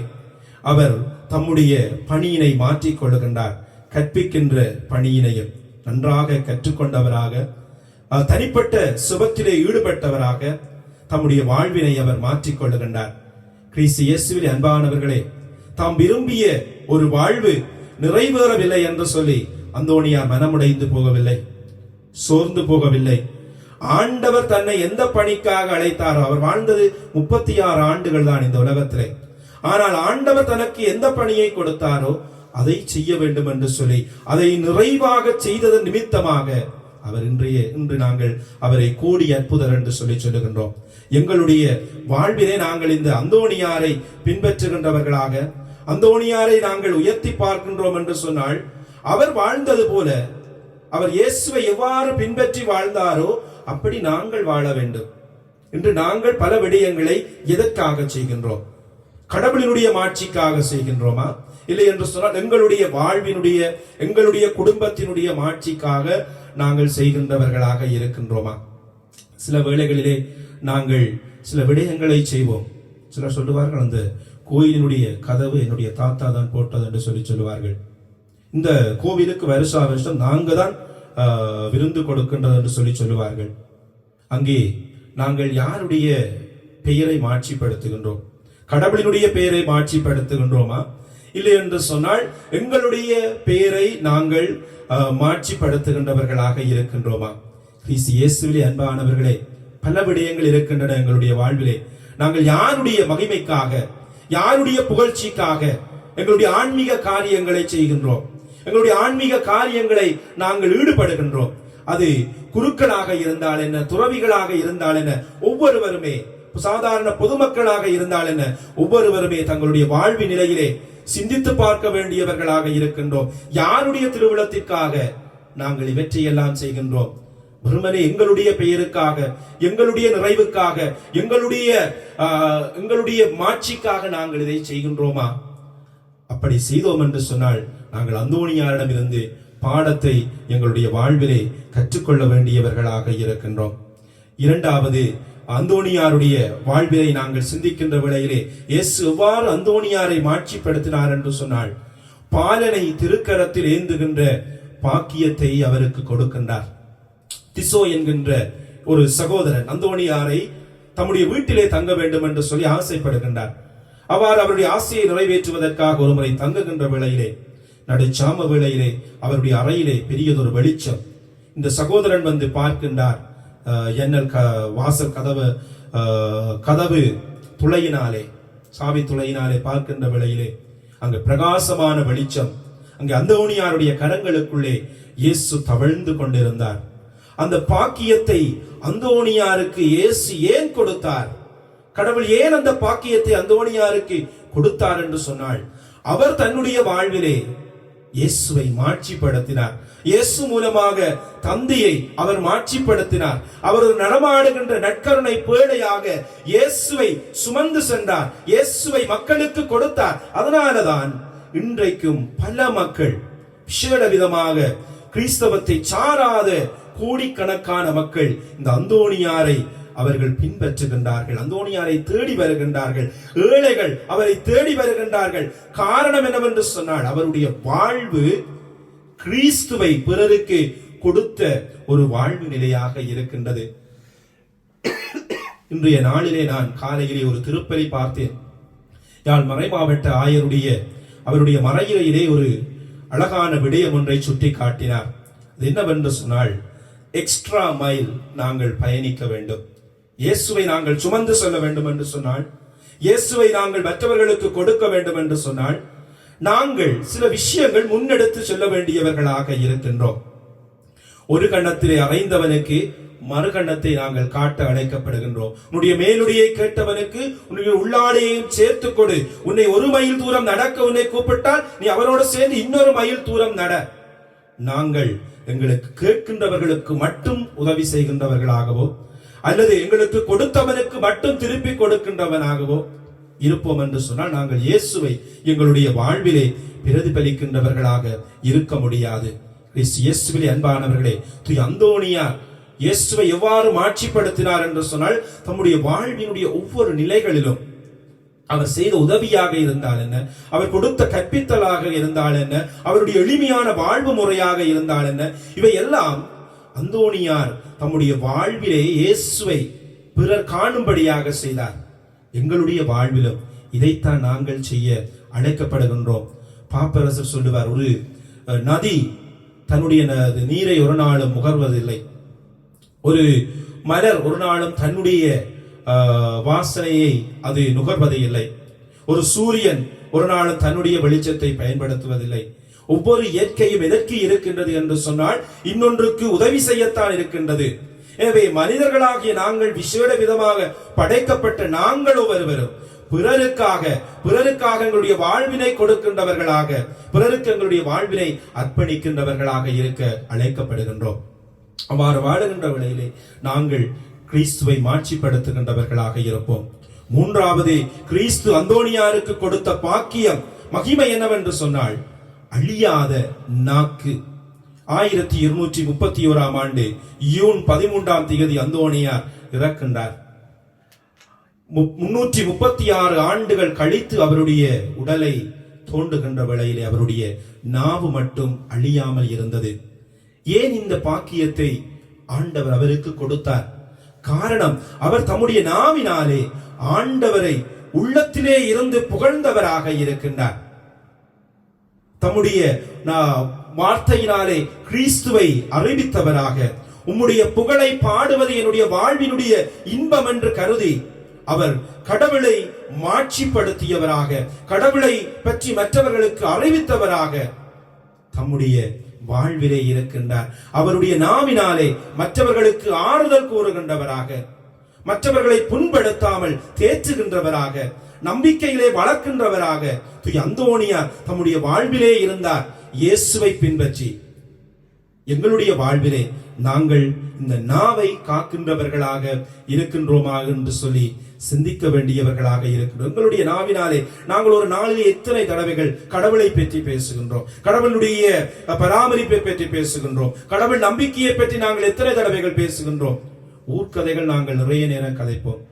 அவர் தம்முடைய பணியினை மாற்றிக் கொள்ளுகின்றார். கற்பிக்கின்ற பணியினையும் நன்றாக கற்றுக்கொண்டவராக, தனிப்பட்ட சுபத்திலே ஈடுபட்டவராக தம்முடைய வாழ்வினை அவர் மாற்றிக் கொள்ளுகின்றார். கிறிஸ்து இயேசுவிலே அன்பானவர்களே, தாம் விரும்பிய ஒரு வாழ்வு நிறைவேறவில்லை என்று சொல்லி அந்தோனியார் மனமுடைந்து போகவில்லை, சோர்ந்து போகவில்லை. ஆண்டவர் தன்னை எந்த பணிக்காக அழைத்தாரோ, அவர் வாழ்ந்தது 36 ஆண்டுகள் தான் இந்த உலகத்திலே. ஆனால் ஆண்டவர் தனக்கு எந்த பணியை கொடுத்தாரோ அதை செய்ய வேண்டும் என்று சொல்லி அதை நிறைவாக செய்ததன் நிமித்தமாக அவர் இன்று நாங்கள் அவரை கோடி அற்புதர் என்று சொல்லி சொல்லுகின்றோம். எங்களுடைய வாழ்விலே நாங்கள் இந்த அந்தோனியாரை பின்பற்றுகின்றவர்களாக, அந்தோனியாரை நாங்கள் உயர்த்தி பார்க்கின்றோம் என்று சொன்னால், அவர் வாழ்ந்தது போல, அவர் இயேசுவை எவ்வாறு பின்பற்றி வாழ்ந்தாரோ அப்படி நாங்கள் வாழ வேண்டும். இன்று நாங்கள் பல விடயங்களை எதற்காக செய்கின்றோம்? கடவுளினுடைய மாட்சிக்காக செய்கின்றோமா? இல்லை என்று சொன்னால் எங்களுடைய வாழ்வினுடைய, எங்களுடைய குடும்பத்தினுடைய மாட்சிக்காக நாங்கள் செய்கின்றவர்களாக இருக்கின்றோமா? சில வேளைகளிலே நாங்கள் சில விடயங்களை செய்வோம். சிலர் சொல்லுவார்கள், அந்த கோயிலினுடைய கதவு என்னுடைய தாத்தா தான் போட்டது என்று சொல்லி சொல்லுவார்கள். இந்த கோவிலுக்கு வருஷா வருஷம் நாங்க தான் விருந்து கொடுக்கின்றது என்று சொல்லி சொல்லுவார்கள். அங்கே நாங்கள் யாருடைய பெயரை மாட்சிப்படுத்துகின்றோம்? கடவுளினுடைய பெயரை மாட்சிப்படுத்துகின்றோமா? இல்லை என்று சொன்னால் எங்களுடைய பெயரை நாங்கள் மாட்சிப்படுத்துகின்றவர்களாக இருக்கின்றோமா? கிறிஸ்து இயேசுவிலே அன்பானவர்களே, பல விடயங்கள் இருக்கின்றன எங்களுடைய வாழ்விலே. நாங்கள் யாருடைய மகிமைக்காக, யாருடைய புகழ்ச்சிக்காக எங்களுடைய ஆன்மீக காரியங்களை செய்கின்றோம்? எங்களுடைய ஆன்மீக காரியங்களை நாங்கள் ஈடுபடுகின்றோம். அது குருக்களாக இருந்தால் என்ன, துறவிகளாக இருந்தால் என்ன, ஒவ்வொருவருமே, சாதாரண பொதுமக்களாக இருந்தால் என்ன, ஒவ்வொருவருமே தங்களுடைய வாழ்வி நிலையிலே சிந்தித்து பார்க்க வேண்டியவர்களாக இருக்கின்றோம். யாருடைய திருவிழத்திற்காக நாங்கள் இவற்றையெல்லாம் செய்கின்றோம்? வெறுமனே எங்களுடைய பெயருக்காக, எங்களுடைய நிறைவுக்காக, எங்களுடைய மாட்சிக்காக நாங்கள் இதை செய்கின்றோமா? அப்படி செய்தோம் என்று சொன்னால் நாங்கள் அந்தோனியாரிடம் இருந்து பாடத்தை எங்களுடைய வாழ்விலே கற்றுக்கொள்ள வேண்டியவர்களாக இருக்கின்றோம். இரண்டாவது, அந்தோனியாருடைய வாழ்விலை நாங்கள் சிந்திக்கின்ற வேளையிலே இயேசு எவ்வாறு அந்தோனியாரை மாட்சிப்படுத்தினார் என்று சொன்னால், பாலனை திருக்கரத்தில் ஏந்துகின்ற பாக்கியத்தை அவருக்கு கொடுக்கின்றார். திசோ என்கின்ற ஒரு சகோதரன் அந்தோனியாரை தம்முடைய வீட்டிலே தங்க வேண்டும் என்று சொல்லி ஆசைப்படுகின்றார். அவ்வாறு அவருடைய ஆசையை நிறைவேற்றுவதற்காக ஒருமுறை தங்குகின்ற வேளையிலே, நடுச்சாம வேளையிலே அவருடைய அறையிலே பெரியதொரு வெளிச்சம். இந்த சகோதரன் வந்து பார்க்கின்றார். எண்ணல் வாசல் கதவு துளையினாலே, சாவி துளையினாலே பார்க்கின்ற வேளையிலே அங்கு பிரகாசமான வெளிச்சம். அங்கே அந்தோனியாருடைய கரங்களுக்குள்ளே இயேசு தவழ்ந்து கொண்டிருந்தார். அந்த பாக்கியத்தை அந்தோனியாருக்கு இயேசு ஏன் கொடுத்தார்? கடவுள் ஏன் அந்த பாக்கியத்தை அந்தோனியாருக்கு கொடுத்தார் என்று சொன்னால், அவர் தன்னுடைய வாழ்விலே இயேசுவை மாட்சிப்படுத்தினார். இயேசு மூலமாக தந்தையை அவர் மாட்சிப்படுத்தினார். அவர் நடமாடுகின்ற நற்கருணை பேழையாக இயேசுவை சுமந்து சென்றார். இயேசுவை மக்களுக்கு கொடுத்தார். அதனாலதான் இன்றைக்கும் பல மக்கள் விசேட விதமாக கிறிஸ்தவத்தை சாராத கோடிக்கணக்கான மக்கள் இந்த அந்தோனியாரை அவர்கள் பின்பற்றுகின்றார்கள். அந்தோனியாரை தேடி வருகின்றார்கள். ஏழைகள் அவரை தேடி வருகின்றார்கள். காரணம் என்னவென்று சொன்னால், அவருடைய வாழ்வு கிறிஸ்துவை பிறருக்கு கொடுத்த ஒரு வாழ்வு நிலையாக இருக்கின்றது. இன்றைய நாளிலே நான் காலையிலே ஒரு திருப்பலி பார்த்தேன். யாழ் மறைமாவட்ட ஆயருடைய அவருடைய மறையிலே ஒரு அழகான விடயம் ஒன்றை சுட்டி காட்டினார். அது என்னவென்று சொன்னால், எக்ஸ்ட்ரா மைல் நாங்கள் பயணிக்க வேண்டும். இயேசுவை நாங்கள் சுமந்து செல்ல வேண்டும் என்று சொன்னால், இயேசுவை நாங்கள் மற்றவர்களுக்கு கொடுக்க வேண்டும் என்று சொன்னால், நாங்கள் சில விஷயங்கள் முன்னெடுத்து செல்ல வேண்டியவர்களாக இருக்கின்றோம். ஒரு கணத்திலே அறைந்தவனுக்கு மறுகண்ணத்தை நாங்கள் காட்ட அழைக்கப்படுகின்றோம். உன்னுடைய மேலுடையை கேட்டவனுக்கு உன்னுடைய உள்ளாடையையும் சேர்த்து கொடு. உன்னை ஒரு மைல் தூரம் நடக்க உன்னை கூப்பிட்டால் நீ அவனோடு சேர்ந்து இன்னொரு மைல் தூரம் நட. நாங்கள் எங்களுக்கு கேட்கின்றவர்களுக்கு மட்டும் உதவி செய்கின்றவர்களாகவோ அல்லது எங்களுக்கு கொடுத்தவனுக்கு மட்டும் திருப்பி கொடுக்கின்றவனாகவோ இருப்போம் என்று சொன்னால் நாங்கள் இயேசுவை எங்களுடைய வாழ்விலே பிரதிபலிக்கின்றவர்களாக இருக்க முடியாது. இயேசுவிலே அன்பானவர்களே, தூய அந்தோனியார் இயேசுவை எவ்வாறு மாட்சிப்படுத்தினார் என்று சொன்னால் தம்முடைய வாழ்வினுடைய ஒவ்வொரு நிலைகளிலும் அவர் செய்த உதவியாக இருந்தால் என்ன, அவர் கொடுத்த கற்பித்தலாக இருந்தால் என்ன, அவருடைய எளிமையான வாழ்வு முறையாக இருந்தால் என்ன, இவை எல்லாம் அந்தோனியார் தம்முடைய வாழ்விலே இயேசுவை பிறர் காணும்படியாக செய்தார். எங்களுடைய வாழ்விலும் இதைத்தான் நாங்கள் செய்ய அழைக்கப்படுகின்றோம். பாப்பரசர் சொல்லுவார், ஒரு நதி தன்னுடைய நீரை ஒரு நாளும் முகர்வதில்லை, ஒரு மலர் ஒரு நாளும் தன்னுடைய வாசனையை அது நுகர்வதே இல்லை, ஒரு சூரியன் ஒரு நாளும் தன்னுடைய வெளிச்சத்தை பயன்படுத்துவதில்லை. ஒவ்வொரு இயற்கையும் எதற்கு இருக்கின்றது என்று சொன்னால் இன்னொன்றுக்கு உதவி செய்யத்தான் இருக்கின்றது. எனவே மனிதர்களாகிய நாங்கள் விசேட விதமாக படைக்கப்பட்ட நாங்கள் ஒவ்வொருவரும் பிறருக்காக எங்களுடைய வாழ்வினை கொடுக்கின்றவர்களாக, பிறருக்கு எங்களுடைய வாழ்வினை அர்ப்பணிக்கின்றவர்களாக இருக்க அழைக்கப்படுகின்றோம். அவ்வாறு வாழுகின்ற வேளையிலே நாங்கள் கிறிஸ்துவை மாட்சிப்படுத்துகின்றவர்களாக இருப்போம். மூன்றாவது, கிறிஸ்து அந்தோனியாருக்கு கொடுத்த பாக்கியம் மகிமை என்னவென்று சொன்னால் அழியாத நாக்கு. 1231 ஆண்டு ஜூன் 13 அந்தோனியார் இறக்கின்றார். 336 ஆண்டுகள் கழித்து அவருடைய உடலை தோண்டுகின்ற வேளையிலே அவருடைய நாவு மட்டும் அழியாமல் இருந்தது. ஏன் இந்த பாக்கியத்தை ஆண்டவர் அவருக்கு கொடுத்தார்? காரணம், அவர் தம்முடைய நாவினாலே ஆண்டவரை உள்ளத்திலே இருந்து புகழ்ந்தவராக இருக்கின்றார். தம்முடைய வார்த்தையினாலே கிறிஸ்துவை அறிவித்தவராக, உம்முடைய புகழை பாடுவது என்னுடைய வாழ்வினுடைய இன்பம் என்று கருதி அவர் கடவுளை மாட்சிப்படுத்தியவராக, கடவுளை பற்றி மற்றவர்களுக்கு அறிவித்தவராக தம்முடைய வாழ்விலே இருக்கின்றார். அவருடைய நாவினாலே மற்றவர்களுக்கு ஆறுதல் கூறுகின்றவராக, மற்றவர்களை புண்படுத்தாமல் தேற்றுகின்றவராக, நம்பிக்கையிலே வளர்க்கின்றவராக தூய அந்தோனியார் தம்முடைய வாழ்விலே இருந்தார். இயேசுவை பின்பற்றி எங்களுடைய வாழ்விலே நாங்கள் இந்த நாவை காக்கின்றவர்களாக இருக்கின்றோமா என்று சொல்லி சிந்திக்க வேண்டியவர்களாக இருக்கின்றோம். எங்களுடைய நாவினாலே நாங்கள் ஒரு நாளிலே எத்தனை தடவைகள் கடவுளை பற்றி பேசுகின்றோம், கடவுளுடைய பராமரிப்பை பற்றி பேசுகின்றோம், கடவுள் நம்பிக்கையை பற்றி நாங்கள் எத்தனை தடவைகள் பேசுகின்றோம். ஊர்க்கதைகள் நாங்கள் நிறைய நேரம் கதைப்போம்,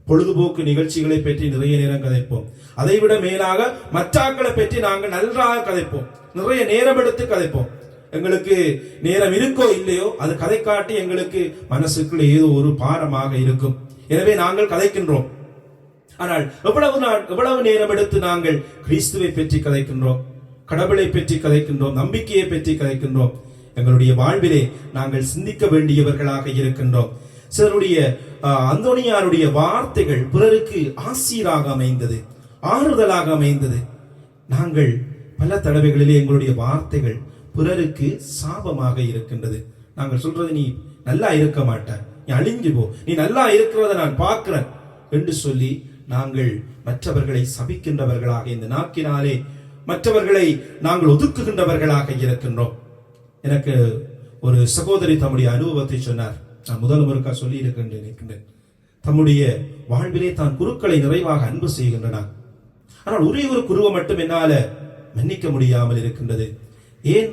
பொழுதுபோக்கு நிகழ்ச்சிகளை பற்றி நிறைய நேரம் கதைப்போம், அதைவிட மேலாக மற்றாக்களை பற்றி நாங்கள் நன்றாக கதைப்போம், நிறைய நேரம் எடுத்து கதைப்போம். எங்களுக்கு நேரம் இருக்கோ இல்லையோ அது கதை காட்டி எங்களுக்கு மனசுக்குள்ள ஏதோ ஒரு பாரமாக இருக்கும். எனவே நாங்கள் கதைக்கின்றோம். ஆனால் எவ்வளவு நேரம் எடுத்து நாங்கள் கிறிஸ்துவை பற்றி கதைக்கின்றோம், கடவுளை பற்றி கதைக்கின்றோம், நம்பிக்கையை பற்றி கதைக்கின்றோம். எங்களுடைய வாழ்விலே நாங்கள் சிந்திக்க வேண்டியவர்களாக இருக்கின்றோம். சிலருடைய அந்தோனியாருடைய வார்த்தைகள் பிறருக்கு ஆசீராக அமைந்தது, ஆறுதலாக அமைந்தது. நாங்கள் பல தடவைகளிலே எங்களுடைய வார்த்தைகள் பிறருக்கு சாபமாக இருக்கின்றது. நாங்கள் சொல்றது, நீ நல்லா இருக்க மாட்ட, நீ அழிஞ்சு போ, நீ நல்லா இருக்கிறத நான் பார்க்கிறேன் என்று சொல்லி நாங்கள் மற்றவர்களை சபிக்கின்றவர்களாக, இந்த நாக்கினாலே மற்றவர்களை நாங்கள் ஒதுக்குகின்றவர்களாக இருக்கின்றோம். எனக்கு ஒரு சகோதரி தம்முடைய அனுபவத்தை சொன்னார். நான் முதல் முறைக்கா சொல்லி இருக்கின்றேன். தம்முடைய வாழ்விலே தான் குருக்களை நிறைவாக அன்பு செய்கின்றனர். ஆனால் ஒரே ஒரு குருவை மட்டும் என்னால மன்னிக்க முடியாமல் இருக்கின்றது. ஏன்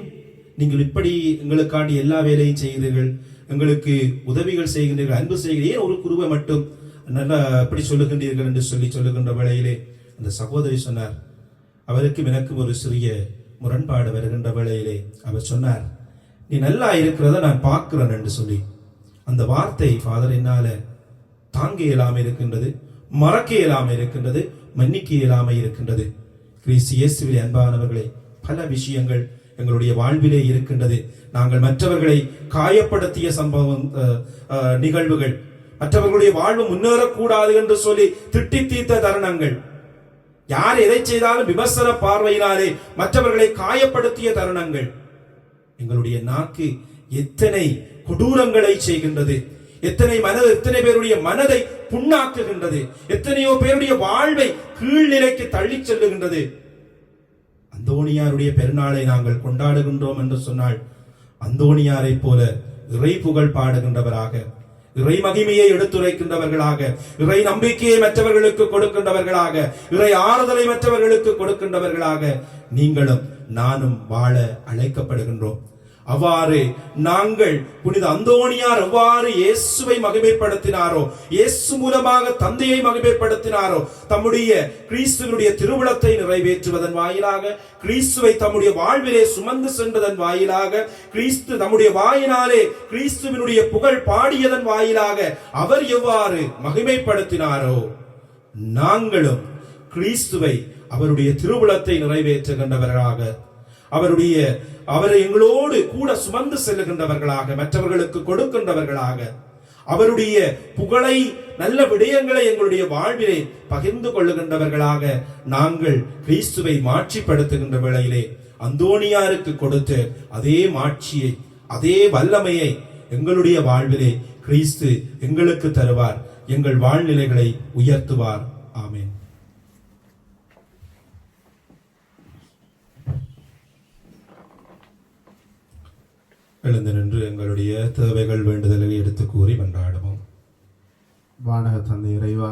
நீங்கள் இப்படி எங்களுக்காண்டி எல்லா வேலையும் செய்கிறீர்கள், எங்களுக்கு உதவிகள் செய்கின்றீர்கள், அன்பு செய்கிறீர்கள், ஏன் ஒரு குருவை மட்டும் நல்லா எப்படி சொல்லுகின்றீர்கள் என்று சொல்லுகின்ற வேளையிலே அந்த சகோதரி சொன்னார், அவருக்கும் எனக்கும் ஒரு சிறிய முரண்பாடு வருகின்ற வேளையிலே அவர் சொன்னார், நீ நல்லா இருக்கிறத நான் பார்க்கிறேன் என்று சொல்லி. அந்த வார்த்தை ஃபாதர் என்னால தாங்க இயலாம இருக்கின்றது, மறக்க இயலாம இருக்கின்றது, மன்னிக்க இயலாம இருக்கின்றது. கிறிஸ்து இயேசுவிலே அன்பானவர்களே, பல விஷயங்கள் எங்களுடைய வாழ்விலே இருக்கின்றது. நாங்கள் மற்றவர்களை காயப்படுத்திய சம்பவம், நிகழ்வுகள், மற்றவர்களுடைய வாழ்வு முன்னேறக்கூடாது என்று சொல்லி திட்டி தீர்த்த தருணங்கள், யார் எதை செய்தாலும் விமர்சன பார்வையினாலே மற்றவர்களை காயப்படுத்திய தருணங்கள். எங்களுடைய நாக்கு எத்தனை கொடூரங்களை செய்கின்றது, எத்தனை பேருடைய மனதை புண்ணாக்குகின்றது, எத்தனையோ பேருடைய வாழ்வை கீழ்நிலைக்கு தள்ளி செல்லுகின்றது. அந்தோணியாருடைய பெருநாளை நாங்கள் கொண்டாடுகின்றோம் என்று சொன்னால், அந்தோணியாரை போல இறை புகழ் பாடுகின்றவராக, இறை மகிமையை எடுத்துரைக்கின்றவர்களாக, இறை நம்பிக்கையை மற்றவர்களுக்கு கொடுக்கின்றவர்களாக, இறை ஆறுதலை மற்றவர்களுக்கு கொடுக்கின்றவர்களாக நீங்களும் நானும் வாழ அழைக்கப்படுகின்றோம். அவ்வாறு நாங்கள் புனித அந்தோணியார் எவ்வாறு இயேசுவை மகிமைப்படுத்தினாரோ, இயேசு மூலமாக தந்தையை மகிமைப்படுத்தினாரோ, தம்முடைய கிறிஸ்துவனுடைய திருவுளத்தை நிறைவேற்றுவதன் வாயிலாக, கிறிஸ்துவை தம்முடைய வாழ்விலே சுமந்து சென்றதன் வாயிலாக, கிறிஸ்து தம்முடைய வாயினாலே கிறிஸ்துவனுடைய புகழ் பாடியதன் வாயிலாக அவர் எவ்வாறு மகிமைப்படுத்தினாரோ, நாங்களும் கிறிஸ்துவை அவருடைய திருவுளத்தை நிறைவேற்றுகின்றவர்களாக, அவரை எங்களோடு கூட சுமந்து செல்லுகின்றவர்களாக, மற்றவர்களுக்கு கொடுக்கின்றவர்களாக, அவருடைய புகழை நல்ல விடயங்களை எங்களுடைய வாழ்விலே பகிர்ந்து கொள்ளுகின்றவர்களாக நாங்கள் கிறிஸ்துவை மாட்சிப்படுத்துகின்ற வேளையிலே அந்தோணியாருக்கு கொடுத்த அதே மாட்சியை, அதே வல்லமையை எங்களுடைய வாழ்விலே கிறிஸ்து எங்களுக்கு தருவார், எங்கள் வாழ்நிலைகளை உயர்த்துவார். ஆமென். எழுந்து நின்று எங்களுடைய தேவைகள் வேண்டுதல்களை எடுத்து கூறி மன்றாடுவோம். வானக தந்தை இறைவா,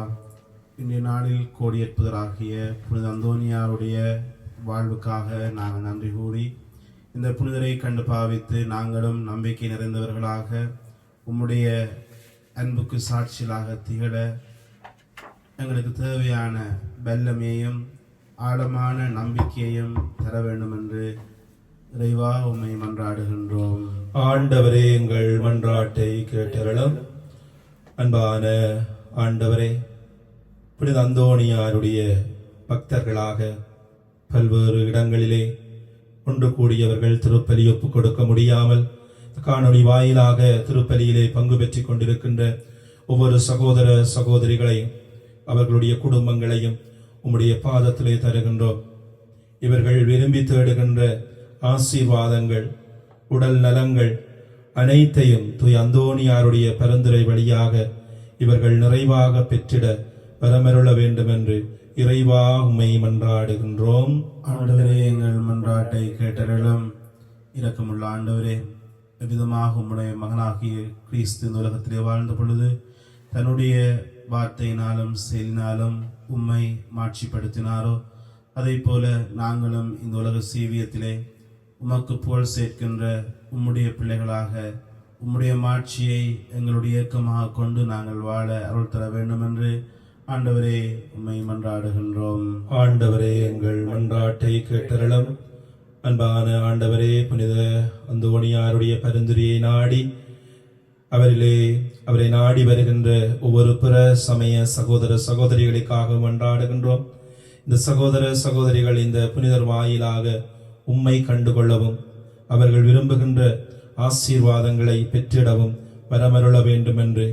இன்றைய நாளில் கோடியேற்பதராகிய புனித அந்தோணியாருடைய வாழ்வுக்காக நாங்கள் நன்றி கூறி, இந்த புனிதரை கண்டு பாவித்து நாங்களும் நம்பிக்கை நிறைந்தவர்களாக உம்முடைய அன்புக்கு சாட்சிகளாக திகழ எங்களுக்கு தேவையான வல்லமையையும் ஆழமான நம்பிக்கையையும் தர வேண்டும் என்று இறைவா உம்மை மன்றாடுகின்றோம். ஆண்டவரே, எங்கள் மன்றாட்டை கேட்டருளும். அன்பான ஆண்டவரே, புனித அந்தோணியாருடைய பக்தர்களாக பல்வேறு இடங்களிலே ஒன்று கூடியவர்கள் திருப்பலி ஒப்புக் கொடுக்க முடியாமல் காணொளி வாயிலாக திருப்பலியிலே பங்கு பெற்றுக் கொண்டிருக்கின்ற ஒவ்வொரு சகோதர சகோதரிகளையும் அவர்களுடைய குடும்பங்களையும் உம்முடைய பாதத்திலே தருகின்றோம். இவர்கள் விரும்பி தேடுகின்ற ஆசீர்வாதங்கள், உடல் நலங்கள் அனைத்தையும் தூய் அந்தோணியாருடைய பரிந்துரை வழியாக இவர்கள் நிறைவாக பெற்றிட வரமருள வேண்டும் என்று இறைவா உம்மை மன்றாடுகின்றோம். ஆண்டவரே, எங்கள் மன்றாட்டை கேட்டருளும். இரக்கமுள்ள ஆண்டவரே, எவ்விதமாக உம்முடைய மகனாகிய கிறிஸ்து இந்த உலகத்திலே வாழ்ந்த பொழுது தன்னுடைய வார்த்தையினாலும் செயலினாலும் உம்மை மாட்சிப்படுத்தினாரோ, அதை போல நாங்களும் இந்த உலக சீவியத்திலே உமக்கு புகழ் சேர்க்கின்ற உம்முடைய பிள்ளைகளாக உம்முடைய மாட்சியை எங்களுடைய இயக்கமாக கொண்டு நாங்கள் வாழ அருள் தர வேண்டும் என்று ஆண்டவரே உம்மை மன்றாடுகின்றோம். ஆண்டவரே, எங்கள் மன்றாட்டை கேட்டருளும். அன்பான ஆண்டவரே, புனித அந்தோணியாருடைய பரிந்துரையை நாடி அவரை நாடி வருகின்ற ஒவ்வொரு பிற சமய சகோதர சகோதரிகளுக்காக மன்றாடுகின்றோம். இந்த சகோதர சகோதரிகள் இந்த புனிதர் வாயிலாக உம்மை கண்டுகொள்ளவும் அவர்கள் விரும்புகின்ற ஆசீர்வாதங்களை பெற்றிடவும் வரமருள வேண்டும் என்று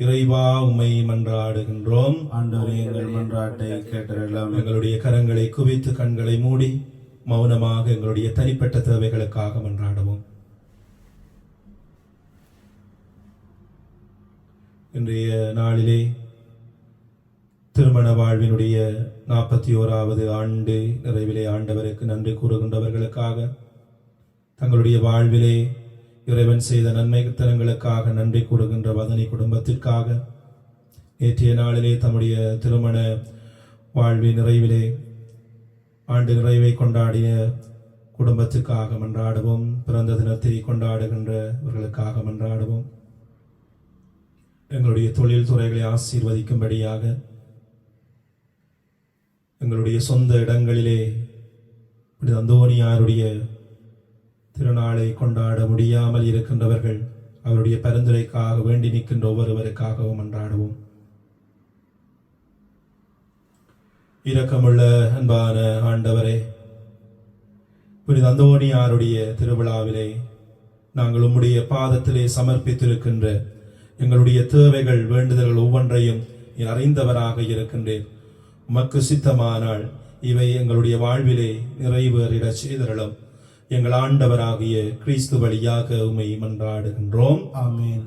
இறைவா உம்மை மன்றாடுகின்றோம். ஆண்டவரே, எங்கள் மன்றாட்டை கேட்டருளும். எங்களுடைய கரங்களை குவித்து கண்களை மூடி மௌனமாக எங்களுடைய தனிப்பட்ட தேவைகளுக்காக மன்றாடுவோம். இன்றைய நாளிலே திருமண வாழ்வினுடைய 41வது ஆண்டு நிறைவிலே ஆண்டவருக்கு நன்றி கூறுகின்றவர்களுக்காக, தங்களுடைய வாழ்விலே இறைவன் செய்த நன்மைத்தனங்களுக்காக நன்றி கூறுகின்ற வதனி குடும்பத்திற்காக, நேற்றைய நாளிலே தம்முடைய திருமண வாழ்வின் நிறைவிலே ஆண்டு நிறைவை கொண்டாடிய குடும்பத்துக்காக மன்றாடுவோம். பிறந்த தினத்தை கொண்டாடுகின்றவர்களுக்காக மன்றாடுவோம். எங்களுடைய தொழில் துறைகளை ஆசீர்வதிக்கும்படியாக எங்களுடைய சொந்த இடங்களிலே அந்தோணியாருடைய திருநாளை கொண்டாட முடியாமல் இருக்கின்றவர்கள் அவருடைய பரிந்துரைக்காக வேண்டி நிற்கின்ற ஒவ்வொருவருக்காகவும் மன்றாடுவோம். இரக்கமுள்ள அன்பான ஆண்டவரே, புனித அந்தோணியாருடைய திருவிழாவிலே நாங்கள் உம்முடைய பாதத்திலே சமர்ப்பித்திருக்கின்ற எங்களுடைய தேவைகள் வேண்டுதல்கள் ஒவ்வொன்றையும் நீர் அறிந்தவராக இருக்கின்றேன். உமக்கு சித்தமானால் இவை எங்களுடைய வாழ்விலே நிறைவேறிட செய்தருளும். எங்கள் ஆண்டவராகிய கிறிஸ்து வழியாக உம்மை மன்றாடுகின்றோம். ஆமென்.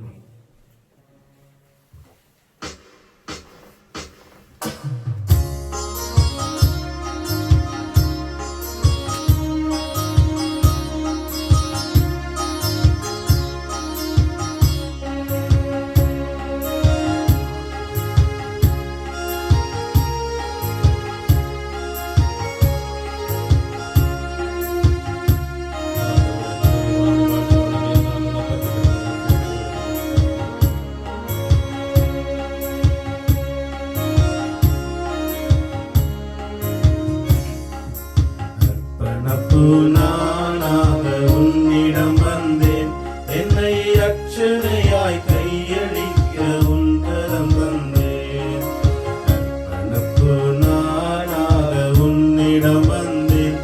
நானாக உன்னிடம் வந்தேன், என்னை ரட்சணையாய் கையளிக்க உன் கரம் தந்தேன். அர்ப்பணப்பு நானாக உன்னிடம் வந்தேன்,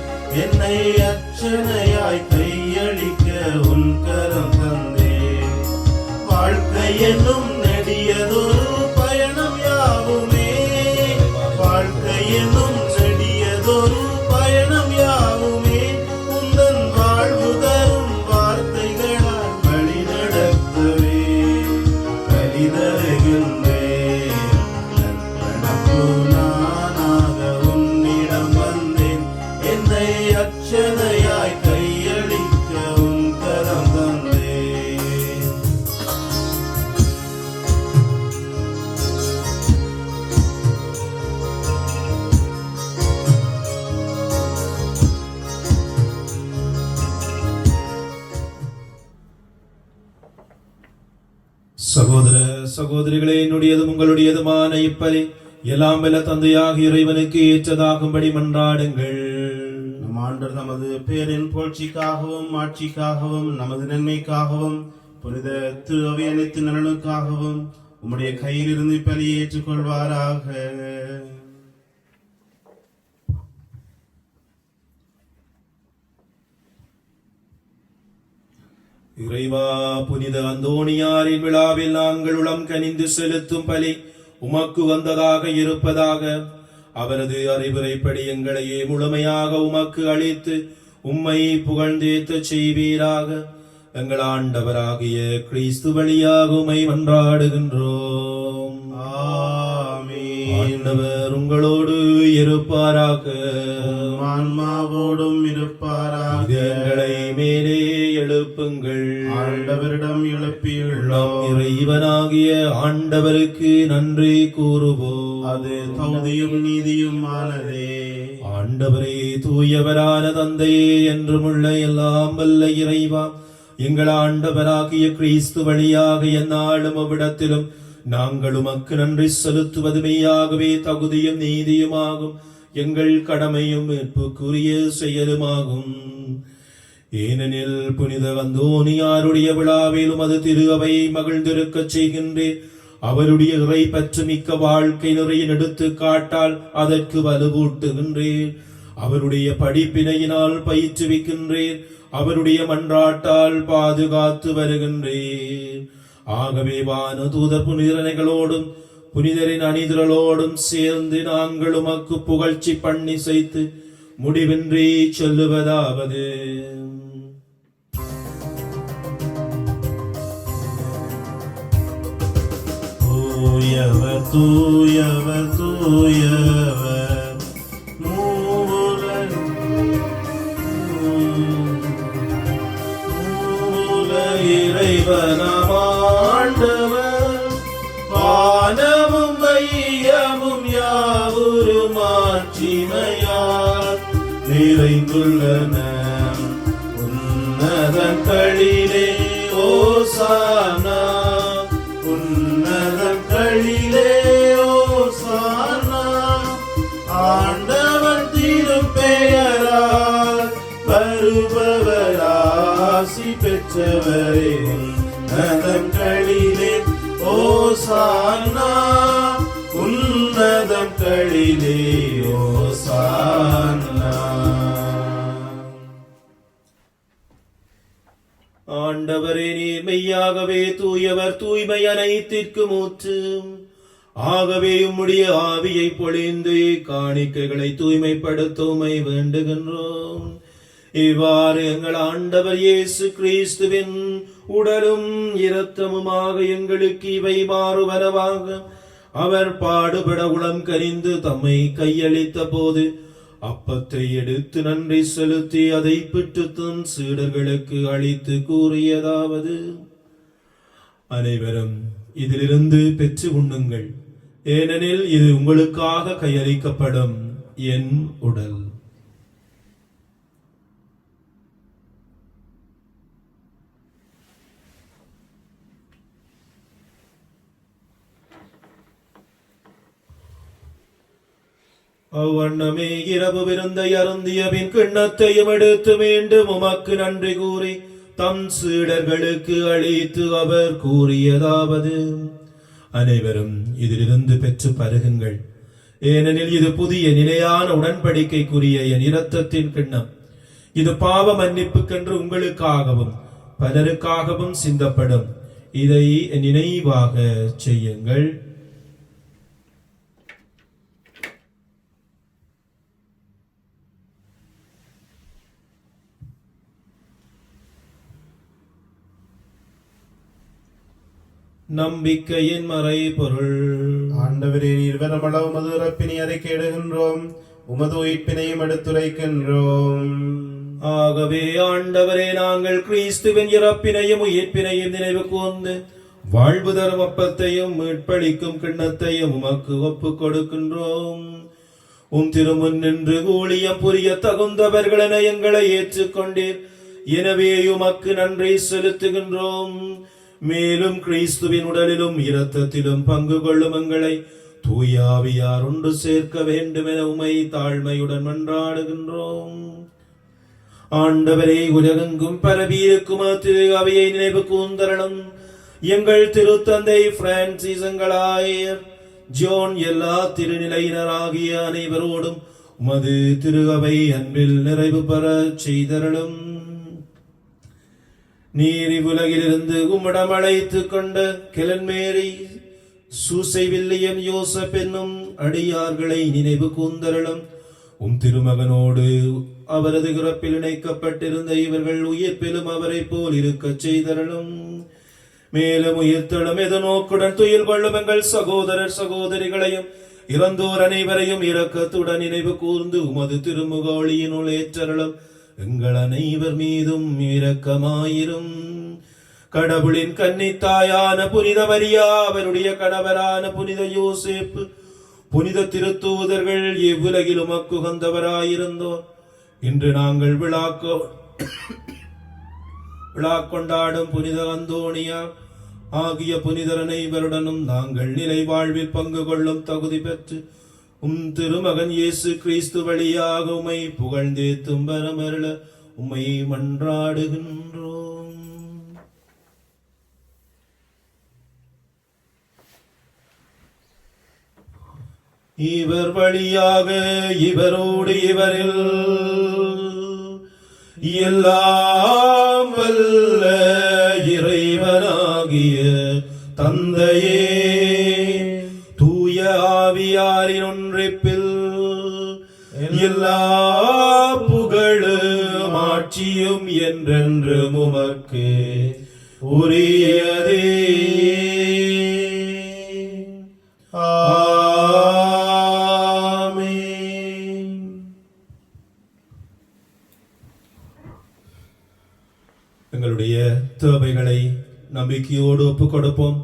என்னை ரட்சணையாய் கையளிக்க உன் கரம் தந்தேன். வாழ்க்கை என்னும் நெடியதொரு பயணம் யாவுமே, வாழ்க்கை என்னும் நெடியதொரு பயணம் யாவுமே, உந்தன் வாழ்வு தரும் வார்த்தைகளால் வழி நடத்தவே வழி தருகின்றேன். நற்பணப்பு நானாக உன்னிடம் வந்தேன், என்னை அச்சனையாய் கையளிக்க உன் கரம் தந்தேன். சகோதர சகோதரிகளே, என்னுடையதும் உங்களுடையதுமான இப்பலி எல்லாம் வல்ல தந்தையாகிய இறைவனுக்கு ஏற்றதாகும்படி மன்றாடுங்கள். நம் ஆண்டவர் நமது பேரின் புகழ்ச்சிக்காகவும் ஆட்சிக்காகவும் நமது நன்மைக்காகவும் புனித திரு அவை அனைத்து நலனுக்காகவும் உம்முடைய கையிலிருந்து பலியை ஏற்றுக்கொள்வாராக. இறைவா, புனித அந்தோணியாரின் விழாவில் நாங்கள் உளம் கனிந்து செலுத்தும் பலி உமக்கு வந்ததாக இருப்பதாக. அவரது அறிவுரைப்படி எங்களையே முழுமையாக உமக்கு அளித்து உம்மை புகழ்ந்தேத்தச் செய்வீராக. எங்கள் ஆண்டவராகிய கிறிஸ்து வழியாக உம்மை மன்றாடுகின்றோம். ஆமென். ஆண்டவர் உங்களோடு இருப்பாராக, ஆன்மாவோடும் இருப்பாராக. எங்களை மேலே எழுப்புங்கள். ஆண்டவரிடம் நம் எழுப்பியுள்ளோம், இறைவனாகிய ஆண்டவருக்கு நன்றி கூறுவோம். அது தகுதியும் நீதியும் ஆனதே. ஆண்டவரே, தூயவரான தந்தையே, என்றுமுள்ள எல்லாம் வல்ல இறைவா, எங்கள் ஆண்டவராகிய கிறிஸ்து வழியாக எந்நாளும் அவ்விடத்திலும் நாங்கள் உமக்கு நன்றி செலுத்துவது மெய்யாகவே தகுதியும் நீதியுமாகும், எங்கள் கடமையும் மீட்புக்குரிய செயலுமாகும். ஏனெனில் புனித அந்தோணியாருடைய விழாவிலும் அது திரு அவை மகிழ்ந்திருக்கச் செய்கின்றேன். அவருடைய இறை பற்று மிக்க வாழ்க்கை நிறைய எடுத்து காட்டால் அதற்கு வலுவூட்டுகின்றேன். அவருடைய படிப்பினையினால் பயிற்றுவிக்கின்றேன். அவருடைய மன்றாட்டால் பாதுகாத்து வருகின்றேன். ஆகவே வான தூத புனிதனைகளோடும் புனிதரின் அணிதிரளோடும் சேர்ந்து நாங்கள் உமக்கு புகழ்ச்சி பண்ணி செய்து முடிவின்றி சொல்லுவதாவது: தூயவர் தூயவர் தூயவர் மூவுலக இறைவனாம் ஆண்டவர், வானமும் வையமும் யாவரும் மாட்சிமையால் நிறைந்துள்ளன. உன்னதங்களிலே ஓசானா, உன்னதங்களிலே ஓசானா. ஆண்டவன் திருப்பெயரால் வருபவர் ஆசி பெற்றவரே. உன்னதங்களிலே ஓசானா, உன்னதங்களிலே ஓசானா. ஆண்டவரே, நீர் மெய்யாகவே தூயவர், தூய்மை அனைத்திற்கும் ஊற்று. ஆகவே உம்முடைய ஆவியை பொழிந்து காணிக்கைகளை தூய்மைப்படுத்த உம்மை வேண்டுகின்றோம். இவ்வாறு எங்கள் ஆண்டவர் இயேசு கிறிஸ்துவின் உடலும் இரத்தமுமாக எங்களுக்கு இவை மாறுவனவாக அவர் பாடுபட உளம் கனிந்து தம்மை கையளித்த போது அப்பத்தை எடுத்து நன்றி செலுத்தி அதை பிட்டு தன் சீடர்களுக்கு அளித்து கூறியதாவது: அனைவரும் இதிலிருந்து பெற்று உண்ணுங்கள், ஏனெனில் இது உங்களுக்காக கையளிக்கப்படும் என் உடல். அவ்வண்ணமே இரவு விருந்தை அருந்திய பின் கிண்ணத்தையும் எடுத்து மீண்டும் உமக்கு நன்றி கூறி தம் சீடர்களுக்கு அளித்து அவர் கூறியதாவது: அனைவரும் இதிலிருந்து பெற்று பருகுங்கள், ஏனெனில் இது புதிய நிலையான உடன்படிக்கைக்குரிய என் இரத்தத்தின் கிண்ணம். இது பாவ மன்னிப்புக்கென்று உங்களுக்காகவும் பலருக்காகவும் சிந்தப்படும். இதை என் நினைவாக செய்யுங்கள். நம்பிக்கையின் மறைபொருள். ஆண்டவரே, நீர் வரமளவு உமது இறப்பினை அறிக்கையிடுகின்றோம், உமது உயிர்ப்பினையும் எடுத்துரைக்கின்றோம். ஆகவே ஆண்டவரே, நாங்கள் கிறிஸ்துவின் இறப்பினையும் உயிர்ப்பினையும் நினைவு கூர்ந்து வாழ்வு தரும் அப்பத்தையும் மீட்பளிக்கும் கிண்ணத்தையும் உமக்கு ஒப்புக் கொடுக்கின்றோம். உம் திருமுன் நின்று ஊழியம் புரிய தகுந்தவர்களென எங்களை ஏற்றுக்கொண்டீர். எனவே உமக்கு நன்றி செலுத்துகின்றோம். மேலும் கிறிஸ்துவின் உடலிலும் இரத்தத்திலும் பங்கு கொள்ளும் எங்களை தூயாவியார் ஒன்று சேர்க்க வேண்டும் என உமை தாழ்மையுடன் மன்றாடுகின்றோம். ஆண்டவரே, உலகெங்கும் பரவியிருக்கும் திரு அவையை நினைவு கூர்ந்தருளும். எங்கள் திருத்தந்தை பிரான்சிஸ், எங்கள் ஆயர் ஜோன், எல்லா திருநிலையினராகிய அனைவரோடும் உமது திரு அவை அன்பில் நிறைவு பெற செய்தருளும். நீர் இவ்வுலகிலிருந்து உம்மிடம் அழைத்துக் கொண்ட கெலன் மேரி, சூசை வில்லியம், யோசப் என்னும் அடியார்களை நினைவு கூர்ந்தருளும். உம் திருமகனோடு அவரது இறப்பில் இணைக்கப்பட்டிருந்த இவர்கள் உயிர்ப்பிலும் அவரை போல் இருக்கச் செய்தருளும். மேலும் உயிர்த்தெழும் எதிர்நோக்குடன் துயில் கொள்ளும் எங்கள் சகோதரர் சகோதரிகளையும் இறந்தோர் அனைவரையும் இரக்கத்துடன் நினைவு கூர்ந்து உமது திருமுக ஒளியினுள் ஏற்றருளும். எங்கள் அனைவர் மீதும் இரக்கமாயிரும். கடவுளின் கன்னித்தாயான புனித மரியா, அவருடைய கணவரான புனித யோசேப்பு, புனித திருத்தூதர்கள், இவ்வுலகில் உமக்கு உகந்தவராயிருந்தோர், இன்று நாங்கள் விழா கொண்டாடும் புனித அந்தோணியா ஆகிய புனிதர் அனைவருடனும் நாங்கள் நிலை வாழ்வில் பங்கு கொள்ளும் தகுதி பெற்று உம் திருமகன் இயேசு கிறிஸ்து வழியாக உம்மை புகழ்ந்தேத்தும் வரமருள உம்மை மன்றாடுகின்றோம். இவர் வழியாக இவரோடு இவரில் எல்லாம் வல்ல இறைவனாகிய தந்தையே, தூய ஆவியாரின் ஒன்றிப்பில் எல்லா புகழும் ஆட்சியும் என்றென்று உமக்கு உரியதே. எங்களுடைய தேவைகளை நம்பிக்கையோடு ஒப்புக் கொடுப்போம்.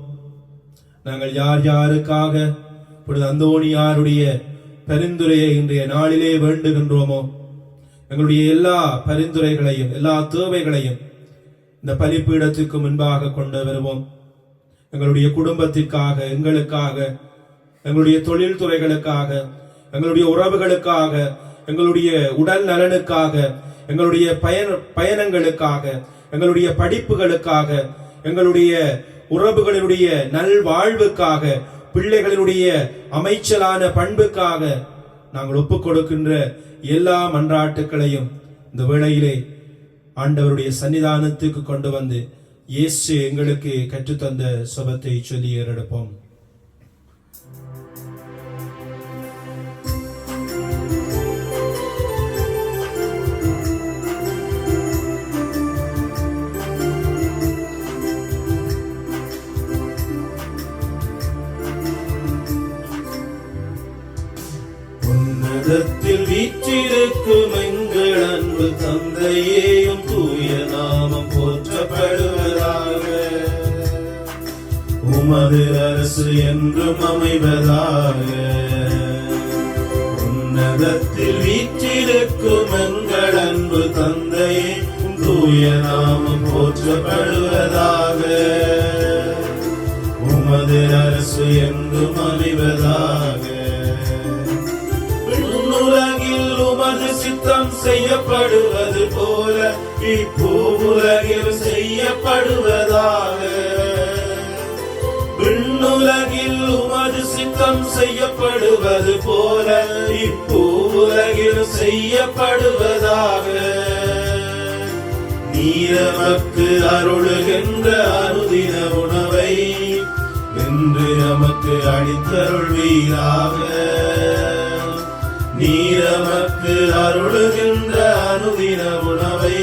நாங்கள் யார் யாருக்காக புனித அந்தோணியாருடைய பரிந்துரையை இன்றைய நாளிலே வேண்டுகின்றோமோ, எங்களுடைய எல்லா பரிந்துரைகளையும் எல்லா தேவைகளையும் இந்த பலிப்பீடத்துக்கு முன்பாக கொண்டு வருவோம். எங்களுடைய குடும்பத்திற்காக, எங்களுக்காக, எங்களுடைய தொழில் துறைகளுக்காக, எங்களுடைய உறவுகளுக்காக, எங்களுடைய உடல் நலனுக்காக, எங்களுடைய பயணங்களுக்காக, எங்களுடைய படிப்புகளுக்காக, எங்களுடைய உறவுகளினுடைய நல்வாழ்வுக்காக, பிள்ளைகளினுடைய அமைச்சலான பண்புக்காக நாங்கள் ஒப்புக் கொடுக்கின்ற எல்லா மன்றாட்டுக்களையும் இந்த வேளையிலே ஆண்டவருடைய சன்னிதானத்துக்கு கொண்டு வந்து இயேசு எங்களுக்கு கற்றுத்தந்த சுபத்தை சொல்லி ஏறெடுப்போம். உன்னதத்தில் வீற்றிருக்கும் எங்கள் அன்பு தந்தையேயும் தூய நாமம் போற்றப்படுவதாக. உமது அரசு என்றும் அமைவதாக. உன்னதத்தில் வீற்றிருக்கும் எங்கள் அன்பு தந்தையே தூய நாமம் போற்றப்படுவதாக. உமது அரசு என்றும் அமைவதாக. உலகில் உமது சித்தம் செய்யப்படுவது போல இப்பூவுலகில் செய்யப்படுவதாக. விண்ணுலகில் உமது சித்தம் செய்யப்படுவது போல இப்பூவுலகில் செய்யப்படுவதாக. நீரமக்கு அருளுகின்ற அனுதின உணவை என்று நமக்கு அளித்தருள்வீராக. நீரமக்கு அருளுகின்ற அனுதின உணவை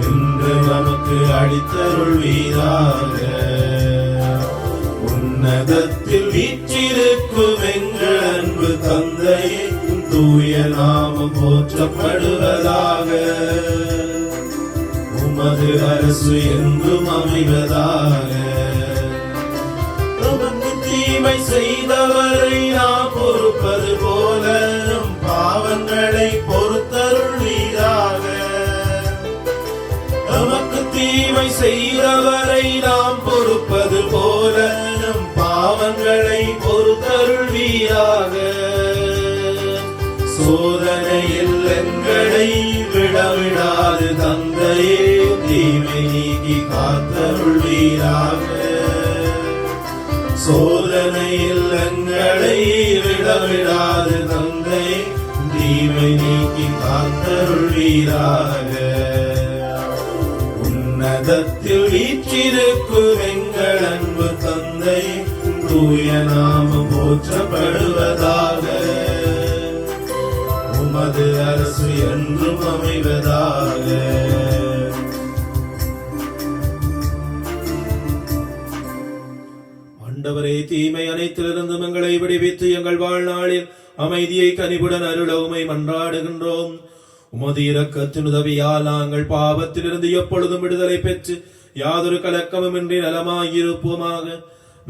என்று நமக்கு அளித்தருள்வீராக. உன்னதத்தில் வீற்றிருக்கும் எங்கள் அன்பு தந்தையே தூய நாமம் போற்றப்படுவதாக. உமது அரசு என்றும் அமைவதாக. நமக்கு தீமை செய்தவரை நாம் பொறுப்பது போல நம் பாவங்களை பொறுத்தருள்வீராக. நமக்கு தீமை செய்தவரை நாம் பொறுப்பது போல நம் பாவங்களை பொறுத்தருள்வீராக. சோதனையில் எங்களை விடவிடாது தந்தையே தீமை நீக்கி காத்தருள்வீராக. சோதனையில் எங்களை விடவிடாது தந்தை தீமை நீக்கி காத்தருள்வீராக. உன்னதத்தில் வீற்றிருக்கும் எங்கள் அன்பு தந்தை தூய நாமம் போற்றப்படுவதாக. உமது அரசு என்றும் அமைவதாக. ஆண்டவரே, தீமை அனைத்திலிருந்தும் எங்களை விடுவித்து எங்கள் வாழ்நாளில் அமைதியை கனிவுடன் அருள உம்மை மன்றாடுகின்றோம். உமது இரக்கத்தின் உதவியால் நாங்கள் பாவத்திலிருந்து எப்பொழுதும் விடுதலை பெற்று யாதொரு கலக்கமுமின்றி நலமாயிருப்போமாக.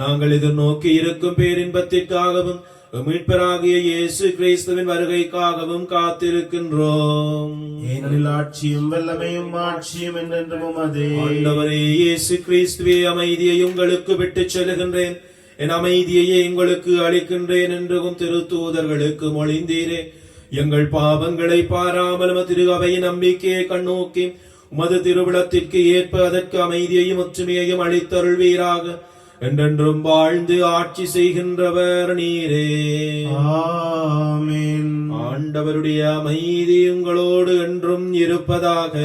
நாங்கள் எதிர்நோக்கி இருக்கும் பேரின்பத்திற்காகவும் மீட்பராகிய இயேசு கிறிஸ்துவின் வருகைக்காகவும் காத்திருக்கின்றோம். ஏனெனில் ஆட்சியும் வல்லமையும் மாட்சியும் என்றென்றும் உமதே. ஆண்டவரே இயேசு கிறிஸ்துவே, அமைதியை உங்களுக்கு விட்டுச் செல்கின்றேன், என் அமைதியையே உங்களுக்கு அளிக்கின்றேன் என்றும் திருத்தூதர்களுக்கு மொழிந்தீரே. எங்கள் பாவங்களை பாராமல் திரு அவையின் நம்பிக்கையை கண்ணோக்கி உமது திருவிழத்திற்கு ஏற்ப அதற்கு அமைதியையும் ஒற்றுமையையும் அளித்தருள்வீராக. என்றென்றும் வாழ்ந்து ஆட்சி செய்கின்றவர் நீரே. ஆமென். ஆண்டவருடைய அமைதி உங்களோடு என்றும் இருப்பதாக.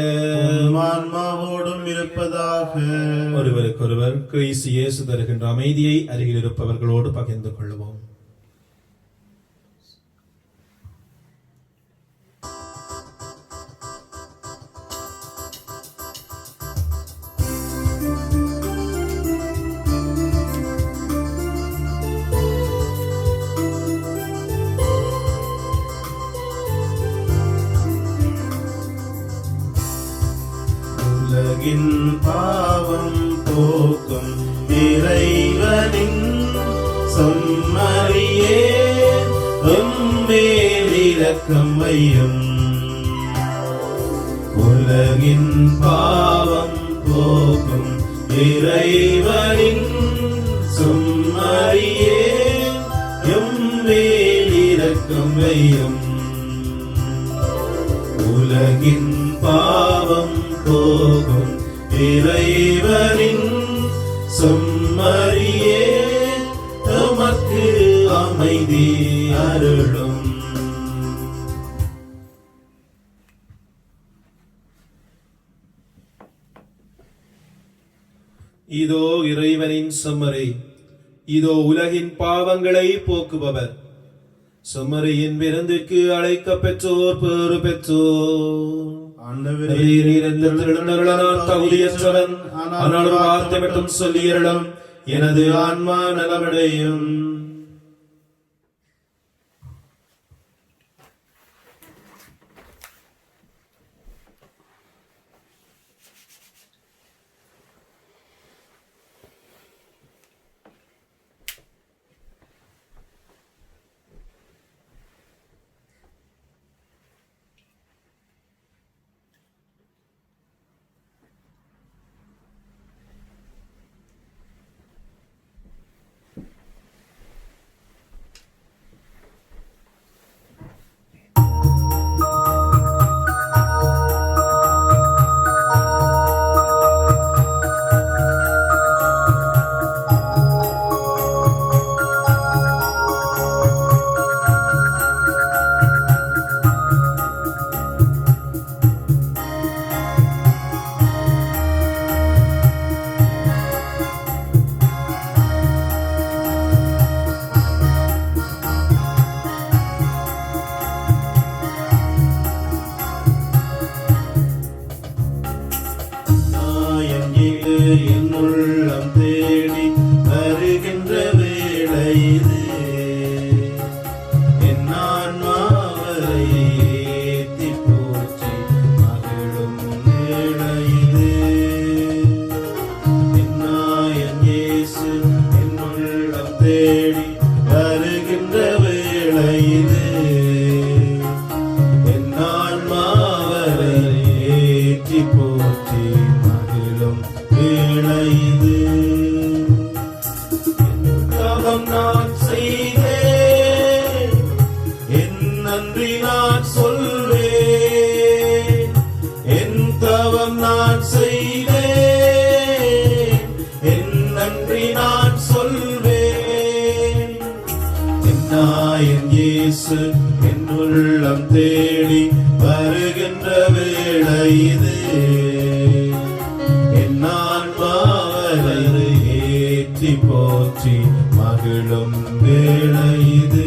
ஆன்மாவோடும் இருப்பதாக. ஒருவருக்கொருவர் கிறிஸ்து இயேசு தருகின்ற அமைதியை அருகில் இருப்பவர்களோடு பகிர்ந்து கொள்வோம். உலகின் பாவம் போக்கும் இறைவனின் செம்மறியே எம்மேல் இரக்கம் வையும். உலகின் பாவம் போக்கும் இறைவனின் செம்மறியே எம்மேல் இரக்கம் வையும். உலகின் பாவம் போகும் இறைவனின் செம்மறியே தமக்கு அமைதி அருளும். இதோ இறைவனின் செம்மறி, இதோ உலகின் பாவங்களை போக்குபவர். செம்மறியின் விருந்துக்கு அழைக்க பெற்றோர் பேறு பெற்றோர். தகுதியற்றவன், ஆனால் வார்த்தை மட்டும் சொல்லியருளும், எனது ஆன்மா நலமடையும். தேடி வருகின்ற வேளை இது. என் ஆன்மாவரை ஏற்றி போற்றி மகிழும் வேளை இது. தவம் நான் செய்தேன், என் நன்றி நான் சொல்வேன். என் தவம் நான் செய்தேன், என் நன்றி நான் சொல்வேன். என் நாயன் இயேசு என் உள்ளம் தேடி வருகின்ற வேளை இது. என் ஆன்மாவரை ஏற்றி போற்றி மகிழும் வேளை இது.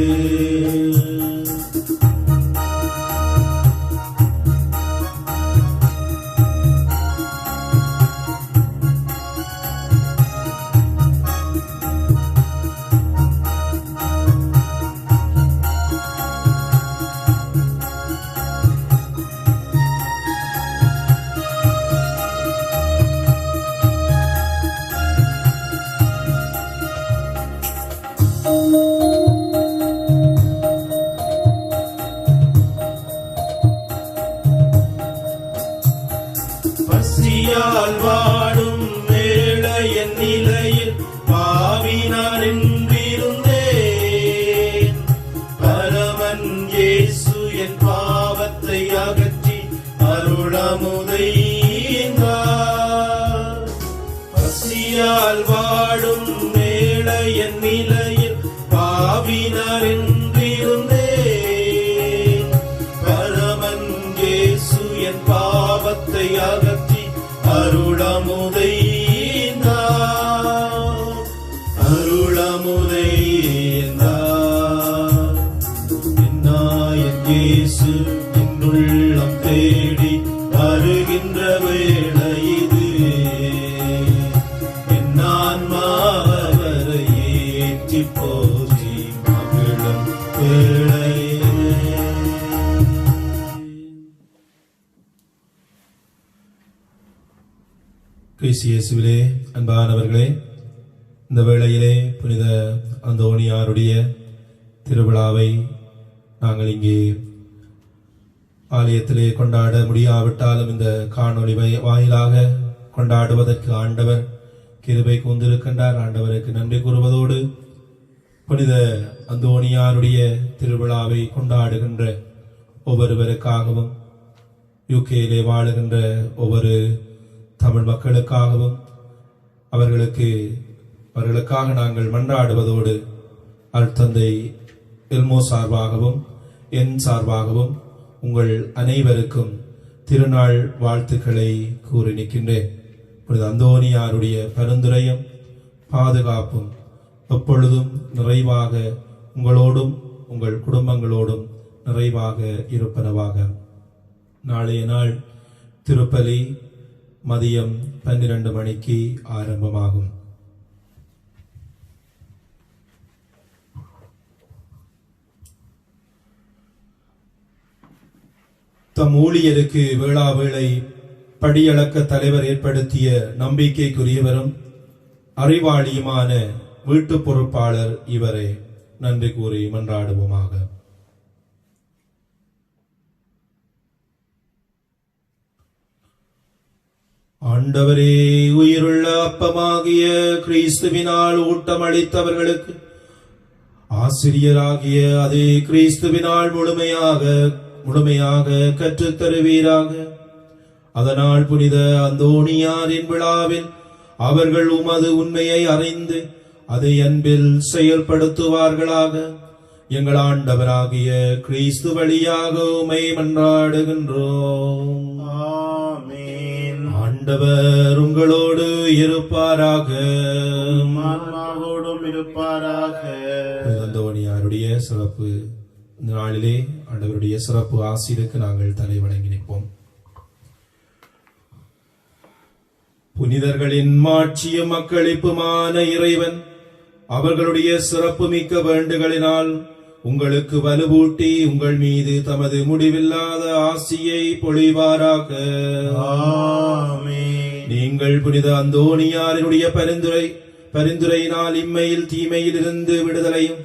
பசியால் வாடும் வேளையின் நிலையில் பாவி நான் என்றிருந்தேன். பரமன் இயேசு என் பாவத்தை அகற்றி அருளமுதை ஈந்தார். பசியால் வாடும் வேளையின் நிலையில் பாவி நான் என்றிருந்தேன். பரமன் இயேசு என் பாவத்தை அகற்றி அருளமுதை ஈந்தார். அருளமுதை ஈந்தார். என் நாயன் இயேசு என் உள்ளம் தேடி வருகின்ற வேளை இது. என் ஆன்மாவரை ஏற்றி போற்றி மகிழும் வேளை இது. கிறிஸ்து இயேசுவிலே அன்பானவர்களே, இந்த வேளையிலே புனித அந்தோணியாருடைய திருவிழாவை நாங்கள் இங்கே ஆலயத்திலே கொண்டாட முடியாவிட்டாலும் இந்த காணொளி வாயிலாக கொண்டாடுவதற்கு ஆண்டவர் கிருபை கூர்ந்திருக்கின்றார். ஆண்டவருக்கு நன்றி கூறுவதோடு புனித அந்தோணியாருடைய திருவிழாவை கொண்டாடுகின்ற ஒவ்வொருவருக்காகவும், யூகேயிலே வாழுகின்ற ஒவ்வொரு தமிழ் மக்களுக்காகவும் அவர்களுக்காக நாங்கள் மன்றாடுவதோடு அருட்தந்தை எல்மோ சார்பாகவும் என் சார்பாகவும் உங்கள் அனைவருக்கும் திருநாள் வாழ்த்துக்களை கூறி நிற்கின்றேன். புனித அந்தோணியாருடைய பரிந்துரையும் பாதுகாப்பும் எப்பொழுதும் நிறைவாக உங்களோடும் உங்கள் குடும்பங்களோடும் நிறைவாக இருப்பனவாக. நாளைய நாள் திருப்பலி மதியம் 12 மணிக்கு ஆரம்பமாகும். தம் ஊழியருக்கு வேளா வேளை படியளக்க தலைவர் ஏற்படுத்திய நம்பிக்கைக்குரியவரும் அறிவாளியுமான வீட்டு பொறுப்பாளர் இவரே. நன்றி கூறி மன்றாடுவோமாக. ஆண்டவரே, உயிருள்ள அப்பமாகிய கிறிஸ்துவினால் ஊட்டம் அளித்தவர்களுக்கு ஆசிரியராகிய அதே கிறிஸ்துவினால் முழுமையாக கற்றுத் தருவீராக. அதனால் புனித அந்தோணியாரின் விழாவில் அவர்கள் உமது உண்மையை அறிந்து அதை அன்பில் செயல்படுத்துவார்களாக. எங்கள் ஆண்டவராகிய கிறிஸ்து வழியாக உம்மை மன்றாடுகின்றோம். ஆமென். ஆண்டவர் உங்களோடு இருப்பாராக. ஆன்மாவோடும் இருப்பாராக. அந்தோணியாருடைய சிறப்பு இந்த நாளிலே ஆண்டவருடைய சிறப்பு ஆசீருக்கு நாங்கள் தலை வணங்கி நிற்போம். புனிதர்களின் மாட்சியும் மக்களிப்புமான இறைவன் அவர்களுடைய சிறப்பு மிக்க வேண்டுகளினால் உங்களுக்கு வலுவூட்டி உங்கள் மீது தமது முடிவில்லாத ஆசியை பொழிவாராக. ஆமென். நீங்கள் புனித அந்தோணியாரினுடைய பரிந்துரை பரிந்துரையினால் இம்மையில் தீமையில் இருந்து விடுதலையும்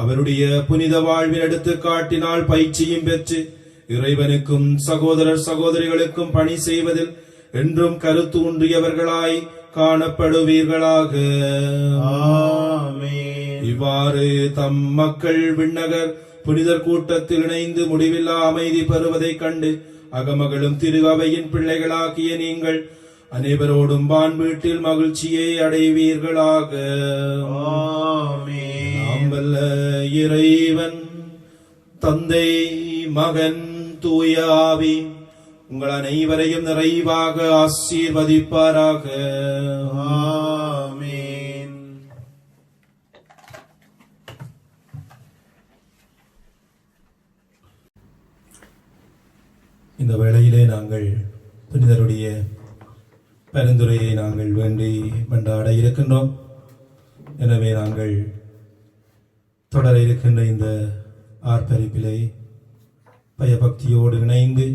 அவருடைய புனித வாழ்வின் எடுத்துக்காட்டினால் பயிற்சியும் பெற்று இறைவனுக்கும் சகோதரர் சகோதரிகளுக்கும் பணி செய்வதில் என்றும் கருத்து ஊன்றியவர்களாய் காணப்படுவீர்களாக. ஆமென். இவ்வாறு தம் மக்கள் விண்ணகர் புனிதர் கூட்டத்தில் இணைந்து முடிவில்லா அமைதி பெறுவதைக் கண்டு அகமகளும் திரு அவையின் பிள்ளைகளாகிய நீங்கள் அனைவரோடும் வான் வீட்டில் மகிழ்ச்சியை அடைவீர்களாக. ஆமென். நாம் வல்ல இறைவன் தந்தை மகன் தூய ஆவி உங்கள் அனைவரையும் நிறைவாக ஆசீர்வதிப்பாராக. ஆமென். இந்த வேளையிலே நாங்கள் புனிதருடைய பரிந்துரையை நாங்கள் வேண்டி மன்றாட இருக்கின்றோம். எனவே நாங்கள் தொடர இருக்கின்ற இந்த ஆர்ப்பரிப்பிலே பயபக்தியோடு இணைந்து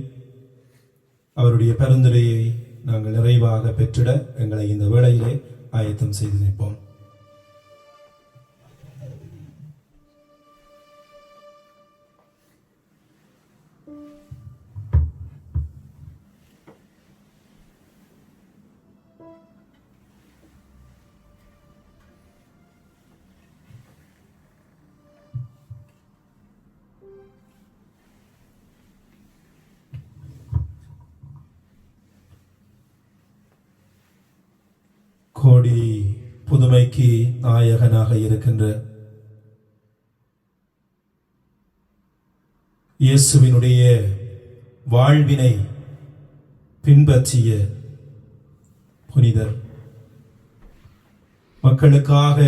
அவருடைய பரிந்துரையை நாங்கள் நிறைவாக பெற்றிட எங்களை இந்த வேளையிலே ஆயத்தம் செய்து நிற்போம். கோடி புதுமைக்கு நாயகனாக இருக்கின்ற இயேசுவினுடைய வாழ்வினை பின்பற்றிய புனிதர் மக்களுக்காக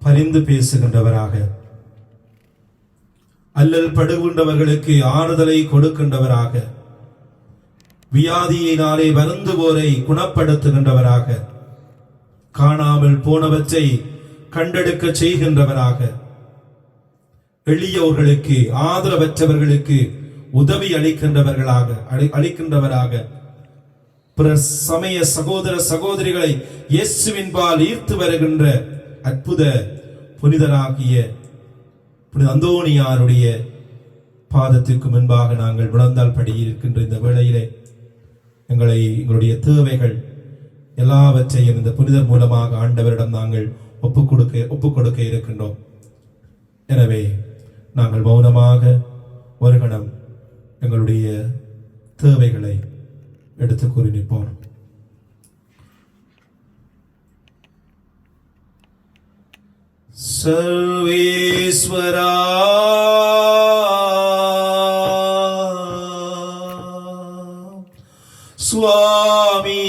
பரிந்து பேசுகின்றவராக, அல்லல் படுகின்றவர்களுக்கு ஆறுதலை கொடுக்கின்றவராக, வியாதியினாலே வருந்துவோரை குணப்படுத்துகின்றவராக, காணாமல் போனவற்றை கண்டெடுக்க செய்கின்றவராக, எளியோர்களுக்கு ஆதரவற்றவர்களுக்கு உதவி அளிக்கின்றவராக, பிற சமய சகோதர சகோதரிகளை இயேசுவின்பால் ஈர்த்து வருகின்ற அற்புத புனிதராகிய புனித அந்தோனியாருடைய பாதத்திற்கு முன்பாக நாங்கள் முழந்தால் படி இருக்கின்ற இந்த வேளையிலே எங்களுடைய தேவைகள் எல்லாவற்றையும் இந்த புனிதர் மூலமாக ஆண்டவரிடம் நாங்கள் ஒப்புக் கொடுக்க இருக்கின்றோம். எனவே நாங்கள் மௌனமாக ஒரு கணம் எங்களுடைய தேவைகளை எடுத்து கூறி நிற்போம். சர்வேஸ்வரா சுவாமி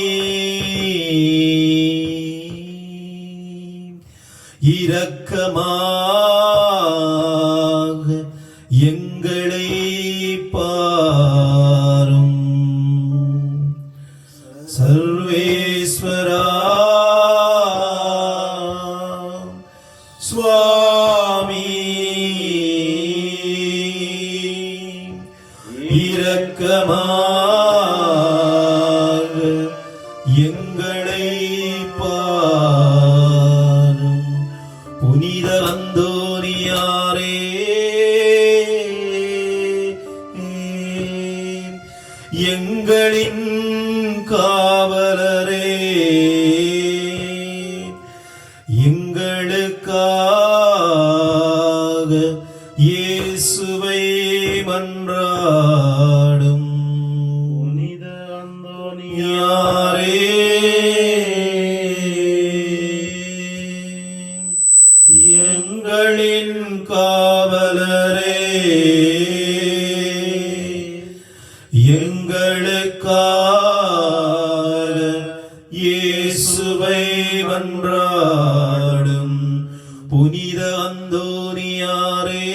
இரக்கமாக எங்களை பாரும். சர்வேஸ்வரா சுவாமி இரக்கமாக எங்களை பாரும். புனித அந்தோனியாரே எங்களின் காவலரே, எங்களுக்காக இயேசுவை மன்றாடும். புனித யாரே எங்களின் காவலரே, எங்களுக்காக இயேசுவை மன்றாடும். புனித அந்தோனியாரே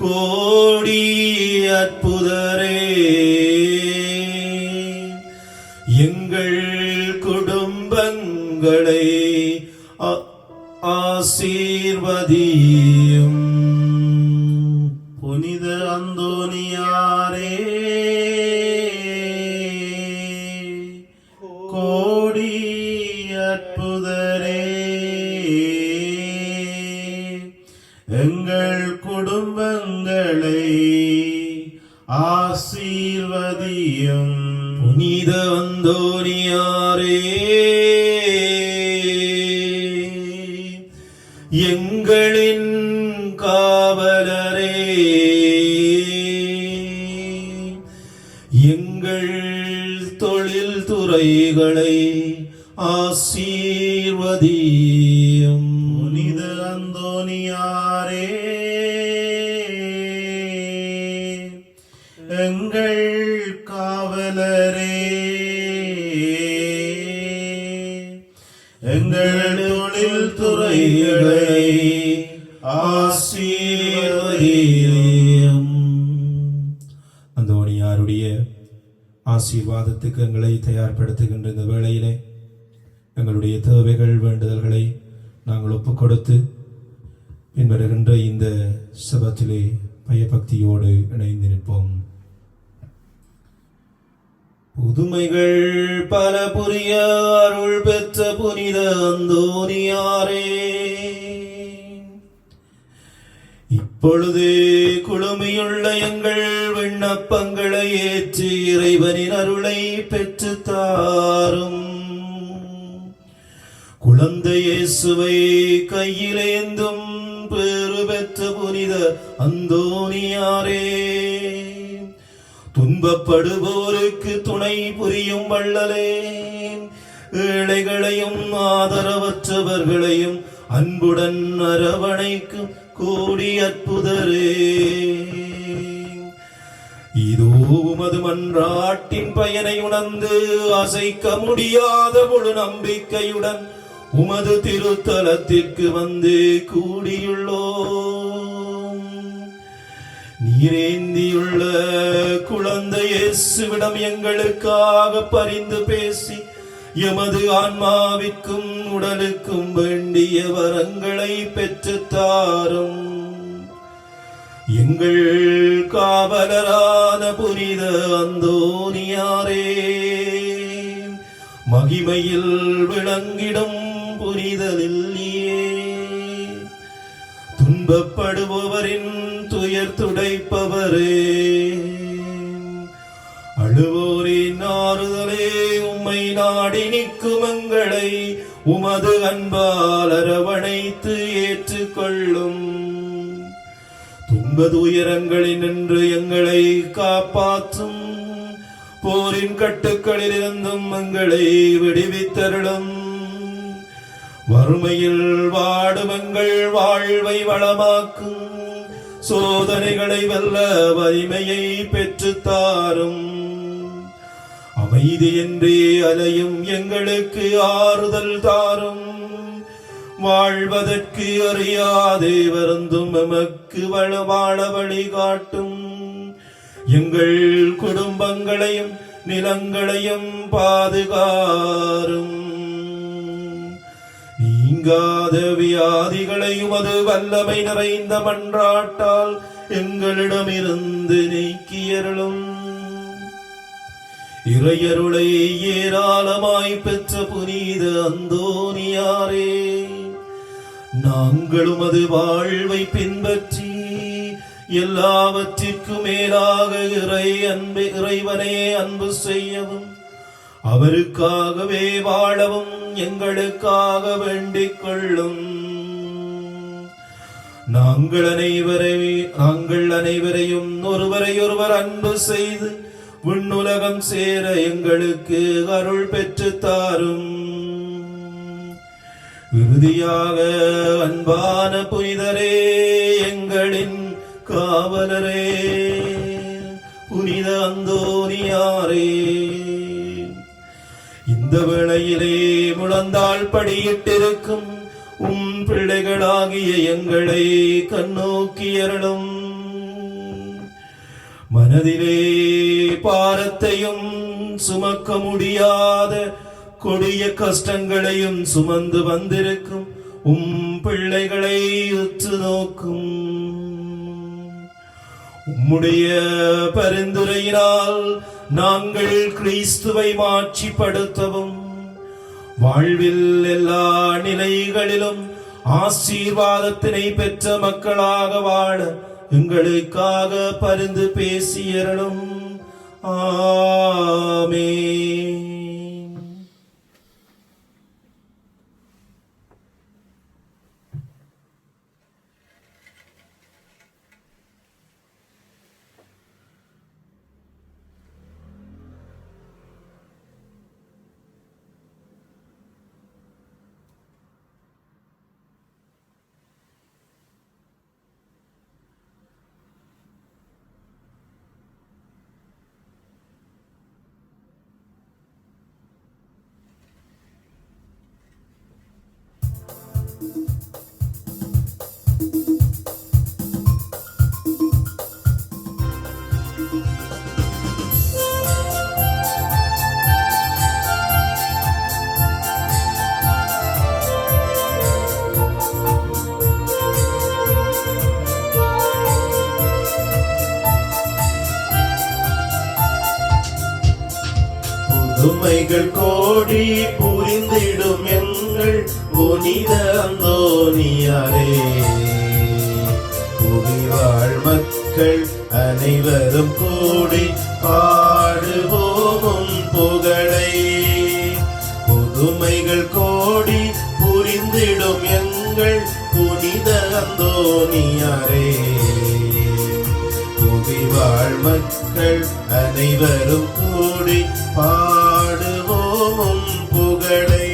கோடி அற்புதரே, எங்கள் குடும்பங்களை ஆசீர்வதியும். புனித அந்தோனியாரே கோடி எங்களின் காவலரே, எங்கள் தொழில் துறைகளை ஆசீர்வதியும். புனித அந்தோனியாரே, எங்கள் காவலரே, எங்கள் தொழில் துறைகளை ஆசீர்வதியும். அந்தோனியாருடைய ஆசீர்வாதத்துக்கு எங்களை தயார்படுத்துகின்ற இந்த வேளையிலே எங்களுடைய தேவைகள் வேண்டுதல்களை நாங்கள் ஒப்புக் கொடுத்து பின்வருகின்ற இந்த சபத்திலே பயபக்தியோடு இணைந்து நிற்போம். புதுமைகள் பல புரிய அருள் பெற்ற புனித அந்தோனியாரே, இப்பொழுது குளுமையுள்ள எங்கள் விண்ணப்பங்களை ஏற்று இறைவனின் அருளை பெற்று தாரும். குழந்தை இயேசுவை கையிலேந்தும் பேறு பெற்ற புனித அந்தோனியாரே, துன்பப்படுவோருக்கு துணை புரியும் வள்ளலே, ஏழைகளையும் ஆதரவற்றவர்களையும் அன்புடன் அரவணைக்கும் கோடி அற்புதரே, இதோ உமது மன்றாட்டின் பயனை உணர்ந்து அசைக்க முடியாத முழு நம்பிக்கையுடன் உமது திருத்தலத்திற்கு வந்து கூடியுள்ளோம். நீரேந்தியுள்ள குழந்தை இயேசுவிடம் எங்களுக்காக பரிந்து பேசி எமது ஆன்மாவிற்கும் உடலுக்கும் வேண்டிய வரங்களை பெற்று தாரும். எங்கள் காவலரான புனித அந்தோனியாரே, மகிமையில் விளங்கிடும் புனித லில்லியே, துன்பப்படுபவரின் துயர் துடைப்பவரே, அழுவோரின் ஆறுதலே, உம்மை நாடி நிற்கும் எங்களை உமது அன்பால் அரவணைத்து ஏற்றுக்கொள்ளும். துன்ப துயரங்களில் நின்று எங்களை காப்பாற்றும். போரின் கட்டுக்களில் இருந்தும் எங்களை விடுவித்தருளும். வறுமையில் வாடும் எங்கள் வாழ்வை வளமாக்கும். சோதனைகளை வெல்ல வலிமையை பெற்று தாரும். அமைதியின்றி அலையும் எங்களுக்கு ஆறுதல் தாரும். வாழ்வதற்கு அறியாதே வருந்தும் எமக்கு வாழ வழி காட்டும். எங்கள் குடும்பங்களையும் நிலங்களையும் பாதுகாரும். நீங்காத வியாதிகளையும் அது வல்லமை நிறைந்த மன்றாட்டால் எங்களிடமிருந்து நீக்கியருளும். இறையருளை ஏராளமாய் பெற்ற புனித அந்தோனியாரே, நாங்களும் அது வாழ்வை பின்பற்றி எல்லாவற்றிற்கும் மேலாக இறைவனே அன்பு செய்யவும் அவருக்காகவே வாழவும் எங்களுக்காக வேண்டிக் கொள்ளும். நாங்கள் அனைவரையும் ஒருவரையொருவர் அன்பு செய்து விண்ணுலகம் சேர எங்களுக்கு அருள் பெற்று தாரும். இறுதியாக அன்பான புனிதரே, எங்களின் காவலரே, புனித அந்தோனியாரே, இந்த வேளையிலே முழந்தாள் படியிட்டிருக்கும் உம் பிள்ளைகளாகிய எங்களை கண்ணோக்கியருளும். மனதிலே பாரத்தையும் சுமக்க முடியாத கொடிய கஷ்டங்களையும் சுமந்து வந்திருக்கும் உம் பிள்ளைகளை உற்று நோக்கும். உம்முடைய பரிந்துரையினால் நாங்கள் கிறிஸ்துவை மாட்சிப்படுத்தவும் வாழ்வில் எல்லா நிலைகளிலும் ஆசீர்வாதத்தினை பெற்ற மக்களாக வாழ எங்களுக்காக பரிந்து பேசியருளும். ஆமென். புதுமைகள் கோடி புரிந்திடும் எங்கள் புனித அந்தோனியாரே. புவிவாழ் மக்கள் அனைவரும் கூடி பாடுவோம் புகழை. புதுமைகள் கோடி புரிந்திடும் எங்கள் புனித அந்தோனியாரே. புவிவாழ் மக்கள் அனைவரும் கூடி பாடுவோம் புகழை.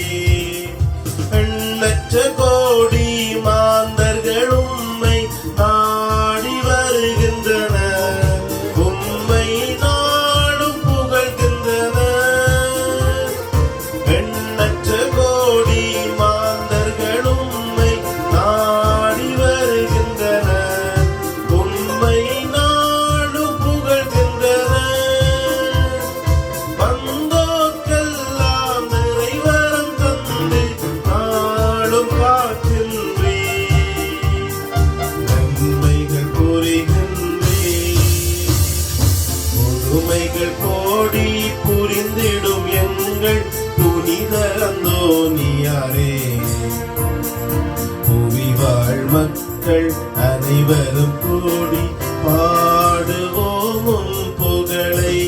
எண்ணற்ற கோடி மாந்தர்கள் உம்மை நாடி வருகின்றனர், உம்மை நாடும் புகழ்கின்றனர். எண்ணற்ற கோடி மாந்தர்கள் உம்மை நாடி வருகின்றனர், உம்மை நாடும் புகழ்கின்றனர். வந்தோர்க்கெல்லாம் நிறைவரம் தந்து நாடும் காக்கின்றீர், நன்மைகள் புரிகின்றீர். புதுமைகள் கோடி புரிந்திடும் எங்கள் புனித அந்தோனியாரே. புவிவாழ் மக்கள் அனைவரும் கூடி பாடுவோம் உம் புகழை.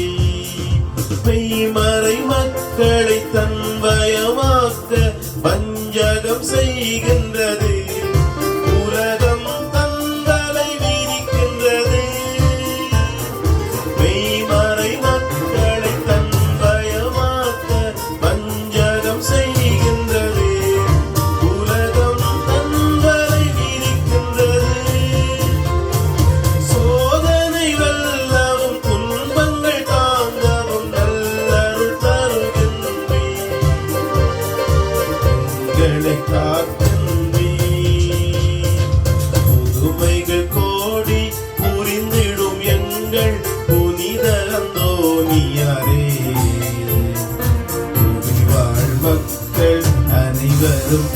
மெய்மறை மக்களை தன்வயமாக்க வஞ்சகம் செய்கின்றது, உலகம் தங்களை விரிக்கின்றது. மெய்மறை மக்களை தன்வயமாக்க வஞ்சகம் செய்கின்றது, உலகம் தங்களை விரிக்கின்றது. சோதனை வெல்லவும் துன்பங்கள் தாங்கவும் நல்லருள் தருகின்றீர், எங்களை காக்கின்றீர். புதுமைகள் கோடி புரிந்திடும் எங்கள் புனித அந்தோனியாரே. புவிவாழ் மக்கள் அனைவரும்